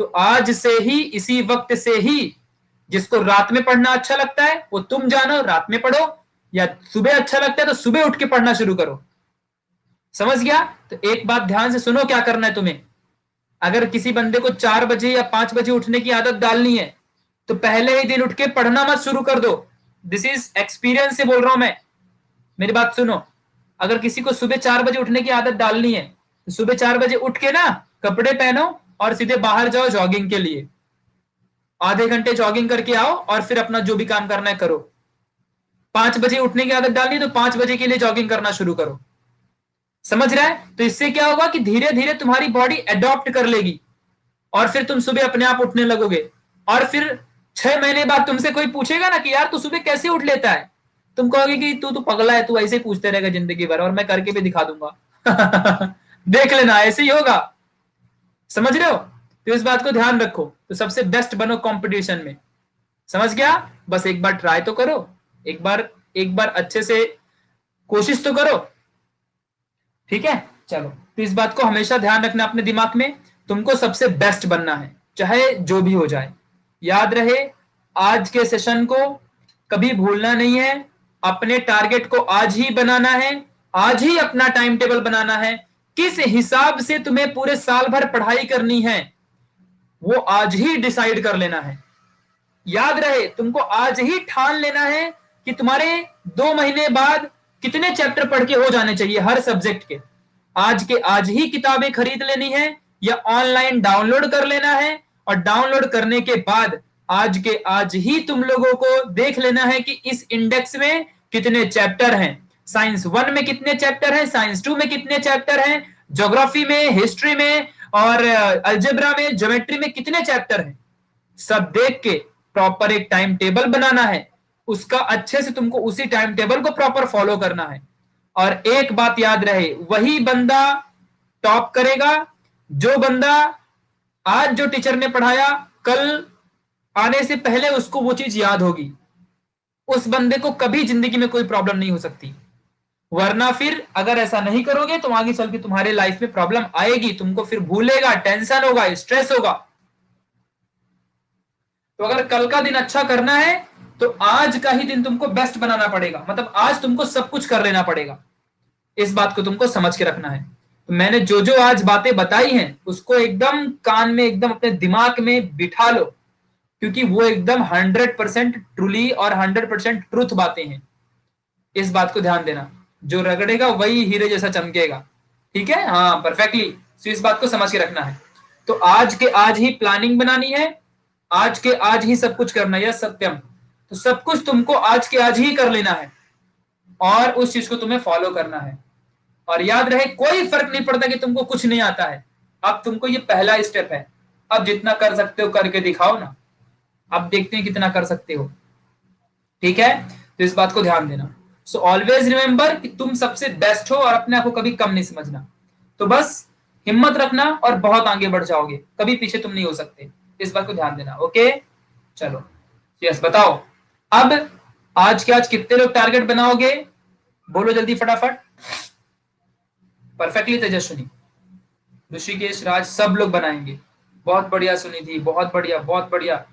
A: तो आज से ही, इसी वक्त से ही, जिसको रात में पढ़ना अच्छा लगता है वो तुम जानो, रात में पढ़ो, या सुबह अच्छा लगता है तो सुबह उठ के पढ़ना शुरू करो। समझ गया? तो एक बात ध्यान से सुनो, क्या करना है तुम्हें। अगर किसी बंदे को 4 बजे या 5 बजे उठने की आदत डालनी है तो पहले ही दिन उठ के पढ़ना मत शुरू कर दो। दिस इज एक्सपीरियंस से बोल रहा हूं मैं, मेरी बात सुनो। अगर किसी को सुबह 4 बजे उठने की आदत डालनी है तो सुबह 4 बजे उठ के ना कपड़े पहनो और सीधे बाहर जाओ जॉगिंग के लिए। आधे घंटे जॉगिंग करके आओ और फिर अपना जो भी काम करना है करो। 5 बजे उठने की आदत डालनी है तो 5 बजे के लिए जॉगिंग करना शुरू करो। समझ रहा है? तो इससे क्या होगा कि धीरे धीरे तुम्हारी बॉडी एडॉप्ट कर लेगी और फिर तुम सुबह अपने आप उठने लगोगे। और फिर 6 महीने बाद तुमसे कोई पूछेगा ना कि यार तू सुबह कैसे उठ लेता है, तुम कहोगे कि तू तो पगला है, तू ऐसे ही पूछते रहेगा जिंदगी भर और मैं करके भी दिखा दूंगा। देख लेना ऐसे ही होगा। समझ रहे हो? तो इस बात को ध्यान रखो, तो सबसे बेस्ट बनो कंपटीशन में। समझ गया? बस एक बार ट्राई तो करो, एक बार अच्छे से कोशिश तो करो। ठीक है, चलो। तो इस बात को हमेशा ध्यान रखना अपने दिमाग में, तुमको सबसे बेस्ट बनना है चाहे जो भी हो जाए। याद रहे, आज के सेशन को कभी भूलना नहीं है। अपने टारगेट को आज ही बनाना है, आज ही अपना टाइम टेबल बनाना है। किस हिसाब से तुम्हें पूरे साल भर पढ़ाई करनी है वो आज ही डिसाइड कर लेना है। याद रहे, तुमको आज ही ठान लेना है कि तुम्हारे 2 महीने बाद कितने चैप्टर पढ़ के हो जाने चाहिए हर सब्जेक्ट के। आज के आज ही किताबें खरीद लेनी है या ऑनलाइन डाउनलोड कर लेना है, और डाउनलोड करने के बाद आज के आज ही तुम लोगों को देख लेना है कि इस इंडेक्स में कितने चैप्टर हैं, साइंस 1 में कितने चैप्टर हैं, साइंस 2 में कितने चैप्टर हैं, ज्योग्राफी में, हिस्ट्री में और अलजेब्रा में, ज्योमेट्री में कितने चैप्टर हैं। सब देख के प्रॉपर एक टाइम टेबल बनाना है, उसका अच्छे से तुमको उसी टाइम टेबल को प्रॉपर फॉलो करना है। और एक बात याद रहे, वही बंदा टॉप करेगा जो बंदा आज जो टीचर ने पढ़ाया कल आने से पहले उसको वो चीज याद होगी। उस बंदे को कभी जिंदगी में कोई प्रॉब्लम नहीं हो सकती। वरना फिर अगर ऐसा नहीं करोगे तो आगे चल के तुम्हारे लाइफ में प्रॉब्लम आएगी, तुमको फिर भूलेगा, टेंशन होगा, स्ट्रेस होगा। तो अगर कल का दिन अच्छा करना है तो आज का ही दिन तुमको बेस्ट बनाना पड़ेगा, मतलब आज तुमको सब कुछ कर लेना पड़ेगा। इस बात को तुमको समझ के रखना है। तो मैंने जो जो आज बातें बताई हैं उसको एकदम कान में, एकदम अपने दिमाग में बिठा लो, क्योंकि वो एकदम 100% ट्रूली और 100% ट्रूथ बातें हैं। इस बात को ध्यान देना, जो रगड़ेगा वही हीरे जैसा चमकेगा। ठीक है, हाँ परफेक्टली। तो इस बात को समझ के रखना है। तो आज के आज ही प्लानिंग बनानी है, आज के आज ही सब कुछ करना है, यह सत्यम। तो सब कुछ तुमको आज के आज ही कर लेना है और उस चीज को तुम्हें फॉलो करना है। और याद रहे, कोई फर्क नहीं पड़ता कि तुमको कुछ नहीं आता है। अब तुमको ये पहला स्टेप है, अब जितना कर सकते हो करके दिखाओ ना। अब देखते हैं कितना कर सकते हो। ठीक है, तो इस बात को ध्यान देना। सो ऑलवेज रिमेंबर कि तुम सबसे बेस्ट हो और अपने आप को कभी कम नहीं समझना। तो बस हिम्मत रखना और बहुत आगे बढ़ जाओगे, कभी पीछे तुम नहीं हो सकते। इस बात को ध्यान देना। ओके, चलो यस बताओ। अब आज के आज कितने लोग टारगेट बनाओगे, बोलो जल्दी फटाफट। परफेक्टली तेजस्विनी, ऋषिकेश, राज, सब लोग बनाएंगे। बहुत बढ़िया सुनिधि, बहुत बढ़िया बहुत बढ़िया।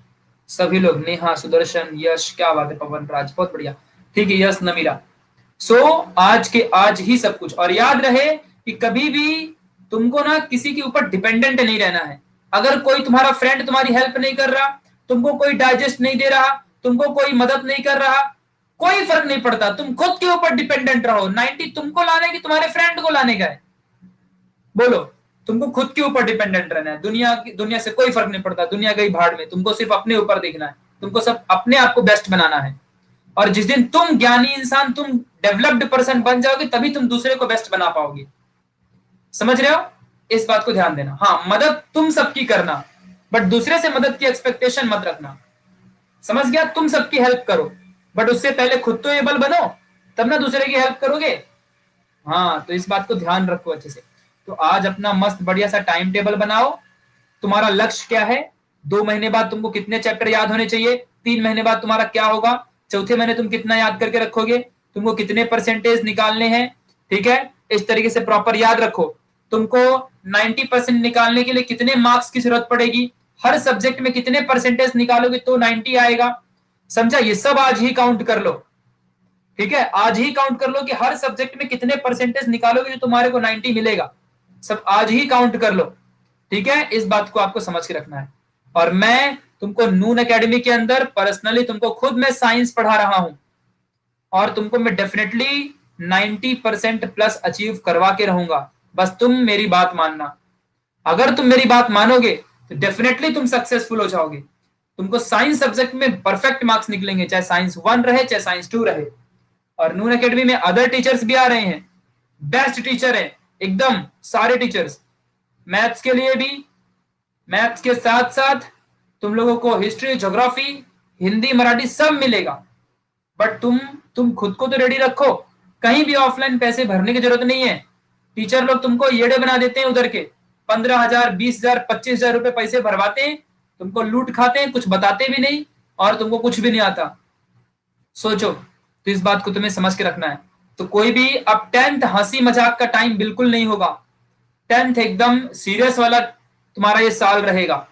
A: सभी लोग, नेहा, सुदर्शन, यश, क्या बात है, पवन राज, बहुत बढ़िया। ठीक है, यश, नमीरा। सो आज के आज ही सब कुछ। और याद रहे कि कभी भी तुमको ना किसी के ऊपर डिपेंडेंट नहीं रहना है। अगर कोई तुम्हारा फ्रेंड तुम्हारी हेल्प नहीं कर रहा, तुमको कोई डाइजेस्ट नहीं दे रहा, तुमको कोई मदद नहीं कर रहा, कोई फर्क नहीं पड़ता, तुम खुद के ऊपर डिपेंडेंट रहो। 90 तुमको लाने की, तुम्हारे फ्रेंड को लाने का है। बोलो, तुमको खुद के ऊपर डिपेंडेंट रहना है। दुनिया से कोई फर्क नहीं पड़ता, दुनिया गई भाड़ में, तुमको सिर्फ अपने ऊपर देखना है। तुमको सब अपने आप को बेस्ट बनाना है। और जिस दिन तुम ज्ञानी इंसान, तुम डेवलप्ड पर्सन बन जाओगे, तभी तुम दूसरे को बेस्ट बना पाओगे। समझ रहे हो? इस बात को ध्यान देना। हाँ, मदद तुम सबकी करना, बट दूसरे से मदद की एक्सपेक्टेशन मत रखना। समझ गया? तुम सबकी हेल्प करो, बट उससे पहले खुद तो एबल बनो, तब ना दूसरे की हेल्प करोगे। हाँ, तो इस बात को ध्यान रखो अच्छे से। तो आज अपना मस्त बढ़िया सा टाइम टेबल बनाओ। तुम्हारा लक्ष्य क्या है? 2 महीने बाद तुमको कितने चैप्टर याद होने चाहिए? 3 महीने बाद तुम्हारा क्या होगा? चौथे महीने तुम कितना याद करके रखोगे? तुमको कितने परसेंटेज निकालने हैं? ठीक है, इस तरीके से प्रॉपर याद रखो। तुमको 90% निकालने के लिए कितने मार्क्स की जरूरत पड़ेगी? हर सब्जेक्ट में कितने परसेंटेज निकालोगे तो 90 आएगा? समझा? ये सब आज ही काउंट कर लो। ठीक है, आज ही काउंट कर लो कि हर सब्जेक्ट में कितने परसेंटेज निकालोगे जो तुम्हारे को 90 मिलेगा। सब आज ही काउंट कर लो। ठीक है, इस बात को आपको समझ के रखना है। और मैं तुमको नून एकेडमी के अंदर पर्सनली तुमको खुद मैं साइंस पढ़ा रहा हूं, और तुमको मैं डेफिनेटली 90% प्लस अचीव करवा के रहूंगा। बस तुम मेरी बात मानना। अगर तुम मेरी बात मानोगे तो डेफिनेटली तुम सक्सेसफुल हो जाओगे। तुमको साइंस सब्जेक्ट में परफेक्ट मार्क्स निकलेंगे, चाहे साइंस 1 रहे चाहे साइंस 2 रहे। और नून एकेडमी में अदर टीचर्स भी आ रहे हैं, बेस्ट टीचर हैं एकदम सारे टीचर्स। मैथ्स के लिए भी, मैथ्स के साथ साथ तुम लोगों को हिस्ट्री, ज्योग्राफी हिंदी मराठी सब मिलेगा। बट तुम खुद को तो रेडी रखो, कहीं भी ऑफलाइन पैसे भरने की जरूरत नहीं है। टीचर लोग तुमको येड़े बना देते हैं उधर के, 15,000 20,000 25,000 रुपए पैसे भरवाते हैं, तुमको लूट खाते हैं, कुछ बताते भी नहीं और तुमको कुछ भी नहीं आता। सोचो, तो इस बात को तुम्हें समझ के रखना है। तो कोई भी अब 10th हंसी मजाक का टाइम बिल्कुल नहीं होगा। 10th एकदम सीरियस वाला तुम्हारा ये साल रहेगा।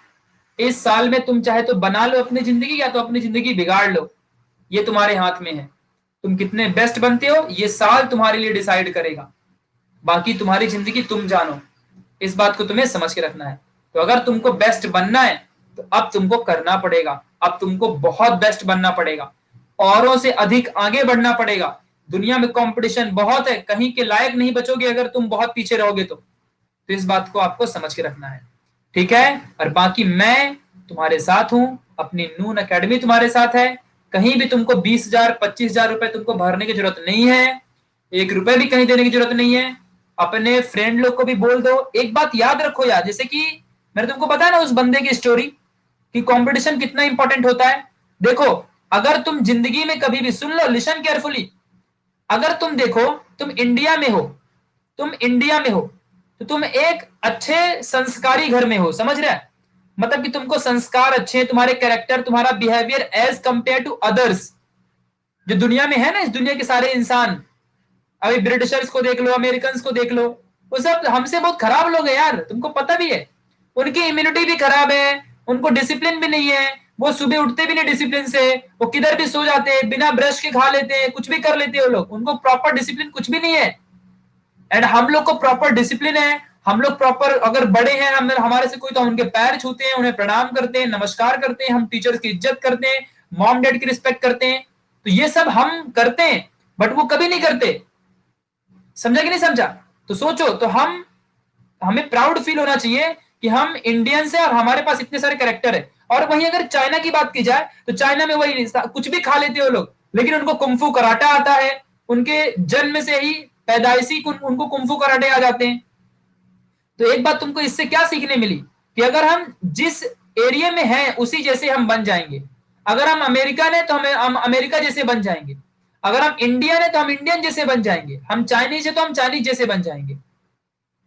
A: इस साल में तुम चाहे तो बना लो अपनी जिंदगी या तो अपनी जिंदगी बिगाड़ लो, ये तुम्हारे हाथ में है। तुम कितने बेस्ट बनते हो ये साल तुम्हारे लिए डिसाइड करेगा, बाकी तुम्हारी जिंदगी तुम जानो। इस बात को तुम्हें समझ के रखना है। तो अगर तुमको बेस्ट बनना है तो अब तुमको करना पड़ेगा, अब तुमको बहुत बेस्ट बनना पड़ेगा, औरों से अधिक आगे बढ़ना पड़ेगा। दुनिया में कंपटीशन बहुत है, कहीं के लायक नहीं बचोगे अगर तुम बहुत पीछे रहोगे तो इस बात को आपको समझ के रखना है, ठीक है। और बाकी मैं तुम्हारे साथ हूं, अपनी नून एकेडमी तुम्हारे साथ है। कहीं भी तुमको 20,000 25,000 रुपए तुमको भरने की जरूरत नहीं है, 1 रुपए भी कहीं देने की जरूरत नहीं है। अपने फ्रेंड लोग को भी बोल दो। एक बात याद रखो यार, जैसे कि मैंने तुमको बताया ना उस बंदे की स्टोरी कि कंपटीशन कितना इंपॉर्टेंट होता है। देखो, अगर तुम जिंदगी में कभी भी, सुन लो, लिसन केयरफुली, अगर तुम देखो, तुम इंडिया में हो, तुम इंडिया में हो तो तुम एक अच्छे संस्कारी घर में हो, समझ रहे हैं? मतलब कि तुमको संस्कार अच्छे हैं, तुम्हारे कैरेक्टर, तुम्हारा behaviour as compare to others जो दुनिया में है ना, इस दुनिया के सारे इंसान, अभी ब्रिटिशर्स को देख लो, अमेरिकन को देख लो, वो सब हमसे बहुत खराब लोग हैं यार, तुमको पता भी है। उनकी इम्यूनिटी भी खराब है, उनको डिसिप्लिन भी नहीं है, वो सुबह उठते भी नहीं डिसिप्लिन से, वो किधर भी सो जाते हैं, बिना ब्रश के खा लेते हैं, कुछ भी कर लेते हैं वो लोग, उनको प्रॉपर डिसिप्लिन कुछ भी नहीं है। एंड हम लोग को प्रॉपर डिसिप्लिन है, हम लोग प्रॉपर, अगर बड़े हैं हम हमारे से कोई तो उनके पैर छूते हैं, उन्हें प्रणाम करते हैं, नमस्कार करते हैं, हम टीचर्स की इज्जत करते हैं, मॉम डैड की रिस्पेक्ट करते हैं। तो ये सब हम करते हैं, बट वो कभी नहीं करते। समझा कि नहीं समझा? तो सोचो, तो हमें प्राउड फील होना चाहिए कि हम इंडियंस है और हमारे पास इतने सारे कैरेक्टर है। और वहीं अगर चाइना की बात की जाए तो चाइना में वही कुछ भी खा लेते हो लोग, लेकिन उनको कुंफू कराटा आता है, उनके जन्म से ही पैदाइशी उनको कुंफू कराटे आ जाते हैं। तो एक बात तुमको इससे क्या सीखने मिली कि अगर हम जिस एरिया में हैं उसी जैसे हम बन जाएंगे। अगर हम अमेरिकन है तो हम अमेरिका जैसे बन जाएंगे, अगर हम इंडियन है तो हम इंडियन जैसे बन जाएंगे, हम चाइनीज है तो हम चाइनीज जैसे बन जाएंगे।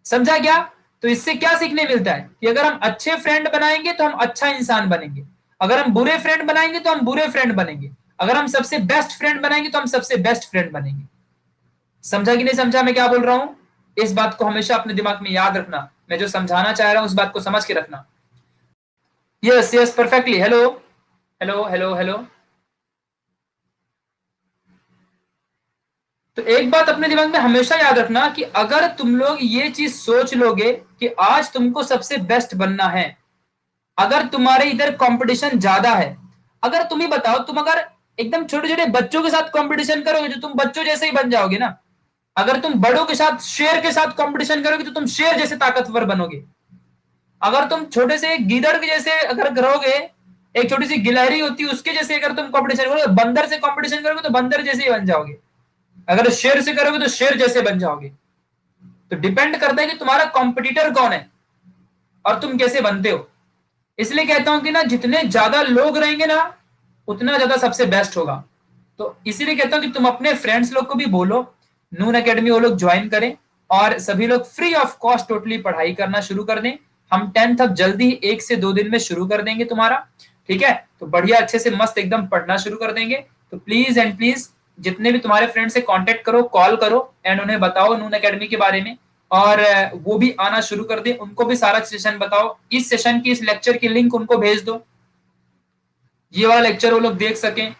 A: समझा क्या? तो इससे क्या सीखने मिलता है कि अगर हम अच्छे फ्रेंड बनाएंगे तो हम अच्छा इंसान बनेंगे, अगर हम बुरे फ्रेंड बनाएंगे तो हम बुरे फ्रेंड बनेंगे, अगर हम सबसे बेस्ट फ्रेंड बनाएंगे तो हम सबसे बेस्ट फ्रेंड बनेंगे। समझा कि नहीं समझा मैं क्या बोल रहा हूं? इस बात को हमेशा अपने दिमाग में याद रखना, मैं जो समझाना चाह रहा हूं उस बात को समझ के रखना। Yes yes, perfectly. Hello hello hello hello. तो एक बात अपने दिमाग में हमेशा याद रखना कि अगर तुम लोग ये चीज सोच लोगे कि आज तुमको सबसे बेस्ट बनना है, अगर तुम्हारे इधर कंपटीशन ज्यादा है, अगर तुम ही बताओ, तुम अगर एकदम छोटे छोटे बच्चों के साथ कंपटीशन करोगे तो तुम बच्चों जैसे ही बन जाओगे ना। अगर तुम बड़ों के साथ, शेर के साथ कंपटीशन करोगे तो तुम शेर जैसे ताकतवर बनोगे। अगर तुम छोटे से गीदड़ के जैसे अगर करोगे, एक छोटी सी गिलहरी होती है उसके जैसे अगर तुम कंपटीशन करोगे, बंदर से कंपटीशन करोगे तो बंदर जैसे ही बन जाओगे, अगर शेर से करोगे तो शेर जैसे बन जाओगे। तो डिपेंड करता है कि तुम्हारा कॉम्पिटिटर कौन है और तुम कैसे बनते हो। इसलिए कहता हूं कि ना, जितने ज्यादा लोग रहेंगे ना उतना ज्यादा सबसे बेस्ट होगा। तो इसीलिए कहता हूं कि तुम अपने फ्रेंड्स लोग को भी बोलो नून एकेडमी वो लोग ज्वाइन करें और सभी लोग फ्री ऑफ कॉस्ट टोटली पढ़ाई करना शुरू कर दें। हम 10th अब जल्दी ही 1 से 2 दिन में शुरू कर देंगे तुम्हारा, ठीक है? तो बढ़िया अच्छे से मस्त एकदम पढ़ना शुरू कर देंगे। तो प्लीज एंड प्लीज जितने भी तुम्हारे फ्रेंड से कांटेक्ट करो, कॉल करो एंड उन्हें बताओ नून एकेडमी के बारे में, और वो भी आना शुरू कर दे, उनको भी सारा सेशन बताओ, इस सेशन की, इस लेक्चर की लिंक उनको भेज दो, ये वाला लेक्चर वो लोग देख सकें,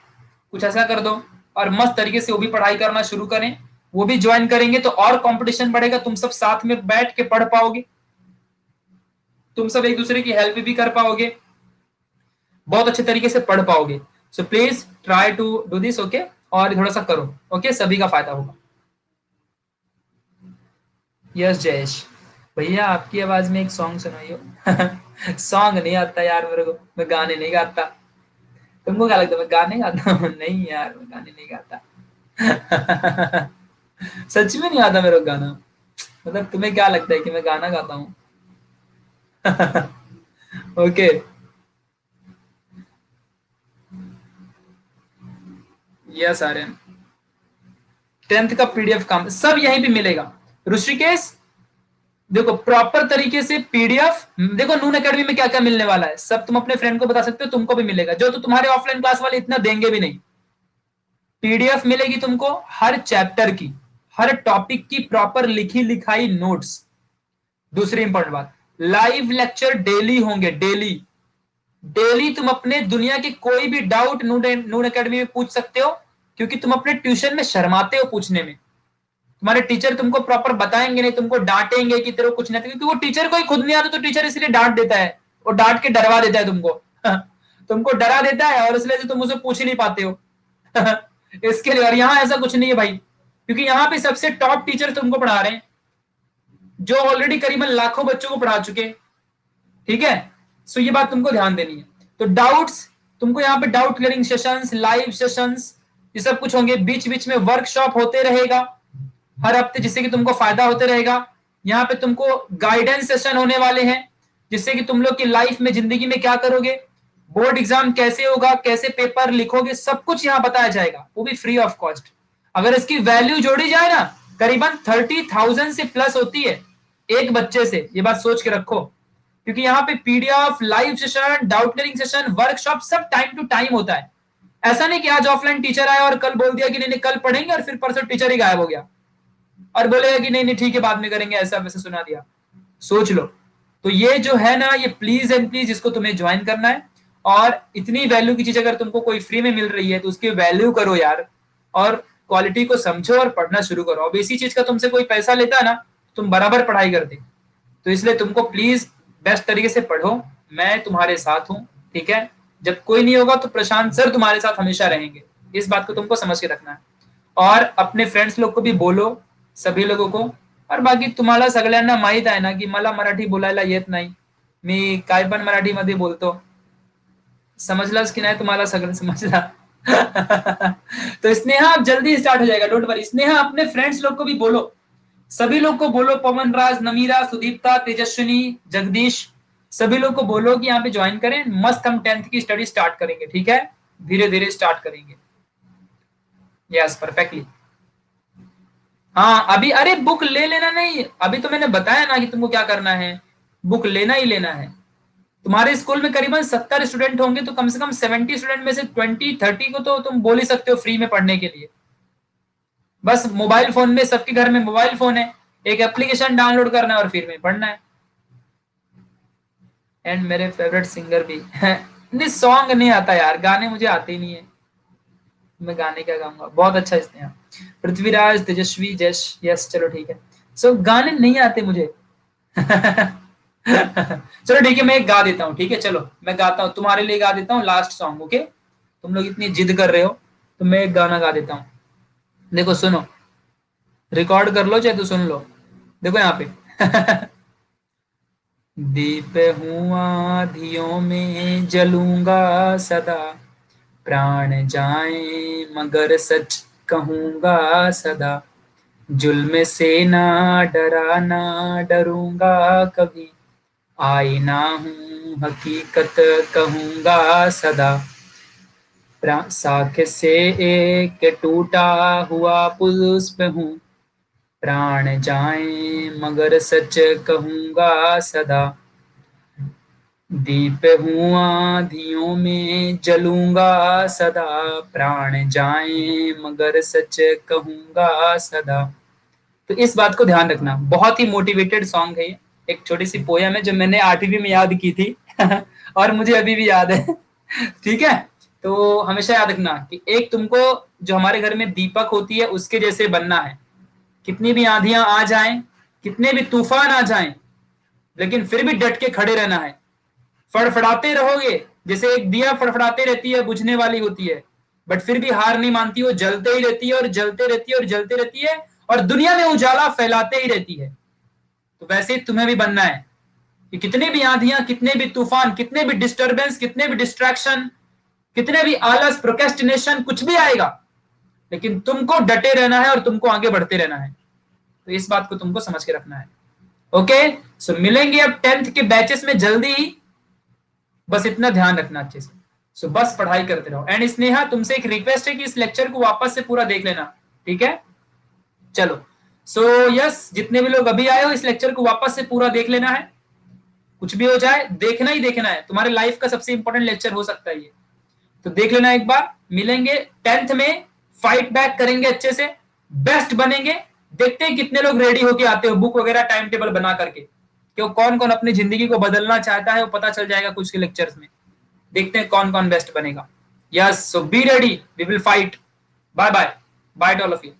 A: कुछ ऐसा कर दो। और मस्त तरीके से वो भी पढ़ाई करना शुरू करें, वो भी ज्वाइन करेंगे तो और कंपटीशन बढ़ेगा, तुम सब साथ में बैठ के पढ़ पाओगे, तुम सब एक दूसरे की हेल्प भी कर पाओगे, बहुत अच्छे तरीके से पढ़ पाओगे। So please try to do this, okay? और थोड़ा सा करो, ओके? सभी का फायदा होगा। यस जयेश भैया, आपकी आवाज में एक सॉन्ग सुनाइयो। सॉन्ग नहीं आता यार मेरे को, मैं गाने नहीं गाता। तुमको क्या लगता है मैं गाने गाता हूँ? नहीं यार, मैं गाने नहीं गाता। सच में नहीं आता मेरे को गाना। मतलब तुम्हें क्या लगता है कि मैं गाना गाता हूँ? ओके। यस आर्यन, 10th का पीडीएफ काम सब यहीं पे मिलेगा। ऋषिकेश देखो प्रॉपर तरीके से पीडीएफ, देखो नून एकेडमी में क्या क्या मिलने वाला है सब तुम अपने फ्रेंड को बता सकते हो, तुमको भी मिलेगा, जो तो तुम्हारे ऑफलाइन क्लास वाले इतना देंगे भी नहीं। पीडीएफ मिलेगी तुमको हर चैप्टर की, हर टॉपिक की प्रॉपर लिखी लिखाई नोट्स। दूसरी इंपॉर्टेंट बात, लाइव लेक्चर डेली होंगे, डेली डेली तुम अपने दुनिया के कोई भी डाउट नून एकेडमी में पूछ सकते हो, क्योंकि तुम अपने ट्यूशन में शर्माते हो पूछने में। तुम्हारे टीचर तुमको प्रॉपर बताएंगे नहीं, तुमको डांटेंगे कि तेरे को कुछ नहीं आता, क्योंकि वो टीचर को ही खुद नहीं आता, तो टीचर इसलिए डांट देता है, वो डांट के डरवा देता है तुमको तुमको डरा देता है और इसलिए तुम उसे पूछ ही नहीं पाते हो इसके लिए। और यहाँ ऐसा कुछ नहीं है भाई, क्योंकि यहाँ पे सबसे टॉप टीचर तुमको पढ़ा रहे हैं, जो ऑलरेडी करीबन लाखों बच्चों को पढ़ा चुके, ठीक है। सो ये बात तुमको ध्यान देनी है। तो डाउट्स तुमको यहाँ पे doubt clearing sessions, live sessions, ये सब कुछ होंगे। बीच बीच में वर्कशॉप होते रहेगा हर हफ्ते, जिससे कि तुमको फायदा होते रहेगा। यहाँ पे तुमको गाइडेंस सेशन होने वाले हैं, जिससे कि तुम लोग की लाइफ में, जिंदगी में क्या करोगे, बोर्ड एग्जाम कैसे होगा, कैसे पेपर लिखोगे, सब कुछ यहाँ बताया जाएगा, वो भी फ्री ऑफ कॉस्ट। अगर इसकी वैल्यू जोड़ी जाए ना, करीबन 30,000 से प्लस होती है एक बच्चे से, ये बात सोच के रखो। क्योंकि यहाँ पे PDF, live session, doubt clearing session, workshop सब टाइम टू टाइम होता है। ऐसा नहीं कि आज ऑफलाइन टीचर आया और कल बोल दिया कि नहीं नहीं कल पढ़ेंगे और फिर परसों टीचर ही गायब हो गया और बोलेगा कि नहीं नहीं ठीक है बाद में करेंगे, ऐसा वैसे सुना दिया। सोच लो। तो ये जो है ना, ये प्लीज एंड प्लीज इसको तुम्हें ज्वाइन करना है। और इतनी वैल्यू की चीज अगर तुमको कोई फ्री में मिल रही है तो उसकी वैल्यू करो यार, और क्वालिटी को समझो और पढ़ना शुरू करो। अब इसी चीज का तुमसे कोई पैसा लेता है ना, तुम बराबर पढ़ाई करते। तो इसलिए तुमको प्लीज बेस्ट तरीके से पढ़ो, मैं तुम्हारे साथ हूँ, ठीक है। जब कोई नहीं होगा तो प्रशांत सर तुम्हारे साथ हमेशा रहेंगे, इस बात को तुमको समझ के रखना है। और अपने फ्रेंड्स लोग को भी बोलो, सभी लोगों को। और बाकी तुम्हाला सगळ्यांना माहित आहे ना की मला मराठी बोलायला येत नाही, मी काय पण मराठीमध्ये बोलतो, समझलास कि नहीं, तुम्हारा सगळं समझला तो स्नेहा अब जल्दी स्टार्ट हो जाएगा, डोंट वरी। स्नेहा अपने फ्रेंड्स लोग को भी बोलो, सभी लोग को बोलो, पवन राज, नमीरा, सुदीप्ता, तेजस्विनी, जगदीश, सभी लोग को बोलो कि यहाँ पे ज्वाइन करें। मस्त हम 10th की स्टडी स्टार्ट करेंगे, ठीक है, धीरे धीरे स्टार्ट करेंगे। Yes perfectly. हाँ अभी, अरे बुक ले लेना नहीं, अभी तो मैंने बताया ना कि तुमको क्या करना है, बुक लेना ही लेना है। तुम्हारे स्कूल में करीबन 70 स्टूडेंट होंगे, तो कम से कम 70 स्टूडेंट में से 20-30 को तो तुम बोल ही सकते हो फ्री में पढ़ने के लिए। बस मोबाइल फोन में, सबके घर में मोबाइल फोन है, एक एप्लीकेशन डाउनलोड करना है और फिर में पढ़ना है। एंड मेरे फेवरेट सिंगर भी नहीं, सॉन्ग नहीं आता यार, गाने मुझे आते ही नहीं है, मैं गाने क्या गाऊंगा। बहुत अच्छा इसने यहाँ पृथ्वीराज, तेजस्वी, जश, यस चलो ठीक है। सो गाने नहीं आते मुझे चलो ठीक है, मैं एक गा देता हूँ, ठीक है, चलो मैं गाता हूँ तुम्हारे लिए, गा देता हूँ लास्ट सॉन्ग, ओके। तुम लोग इतनी जिद कर रहे हो तो मैं एक गाना गा देता हूँ। देखो सुनो, रिकॉर्ड कर लो चाहे तो सुन लो, देखो यहाँ पे दीप हूँ आधियों में जलूंगा सदा, प्राण जाए मगर सच कहूंगा सदा, जुल्म से ना डरा ना डरूंगा कभी, आईना हूँ हकीकत कहूंगा सदा, साख से एक टूटा हुआ पुष्प हूँ, प्राण जाए मगर सच कहूंगा सदा, दीप हूँ आधियों में जलूंगा सदा, प्राण जाए मगर सच कहूंगा सदा। तो इस बात को ध्यान रखना, बहुत ही मोटिवेटेड सॉन्ग है ये, एक छोटी सी पोयम है जो मैंने 8वीं में याद की थी और मुझे अभी भी याद है ठीक है। तो हमेशा याद रखना कि एक तुमको जो हमारे घर में दीपक होती है उसके जैसे बनना है। कितनी भी आंधियां आ जाएं, कितने भी तूफान आ जाएं, लेकिन फिर भी डट के खड़े रहना है। फड़फड़ाते रहोगे, जैसे एक दिया फड़फड़ाते रहती है, बुझने वाली होती है, बट फिर भी हार नहीं मानती, वो जलते ही रहती है और जलते रहती है और जलते रहती है और दुनिया में उजाला फैलाते ही रहती है। तो वैसे ही तुम्हें भी बनना है कि कितने भी आंधियां, कितने भी तूफान, कितने भी डिस्टर्बेंस, कितने भी डिस्ट्रैक्शन, कितने भी आलस, प्रोक्रेस्टिनेशन, कुछ भी आएगा, लेकिन तुमको डटे रहना है और तुमको आगे बढ़ते रहना है। तो इस बात को तुमको समझ के रखना है, ओके। सो मिलेंगे अब 10th के बैचेस में जल्दी ही, बस इतना ध्यान रखना अच्छे से। सो बस पढ़ाई करते रहो। एंड स्नेहा तुमसे एक रिक्वेस्ट है कि इस लेक्चर को वापस से पूरा देख लेना, ठीक है? चलो, सो यस, जितने भी लोग अभी आए हो इस लेक्चर को वापस से पूरा देख लेना है, कुछ भी हो जाए देखना ही देखना है, तुम्हारे लाइफ का सबसे इंपॉर्टेंट लेक्चर हो सकता है ये, तो देख लेना एक बार। मिलेंगे 10th में, फाइट बैक करेंगे अच्छे से, बेस्ट बनेंगे। देखते हैं कितने लोग रेडी होके आते हो बुक वगैरह टाइम टेबल बना करके, क्यों कौन कौन अपनी जिंदगी को बदलना चाहता है वो पता चल जाएगा कुछ के लेक्चर्स में। देखते हैं कौन कौन बेस्ट बनेगा। Yes, so be ready, we will fight. Bye bye, bye to all of you.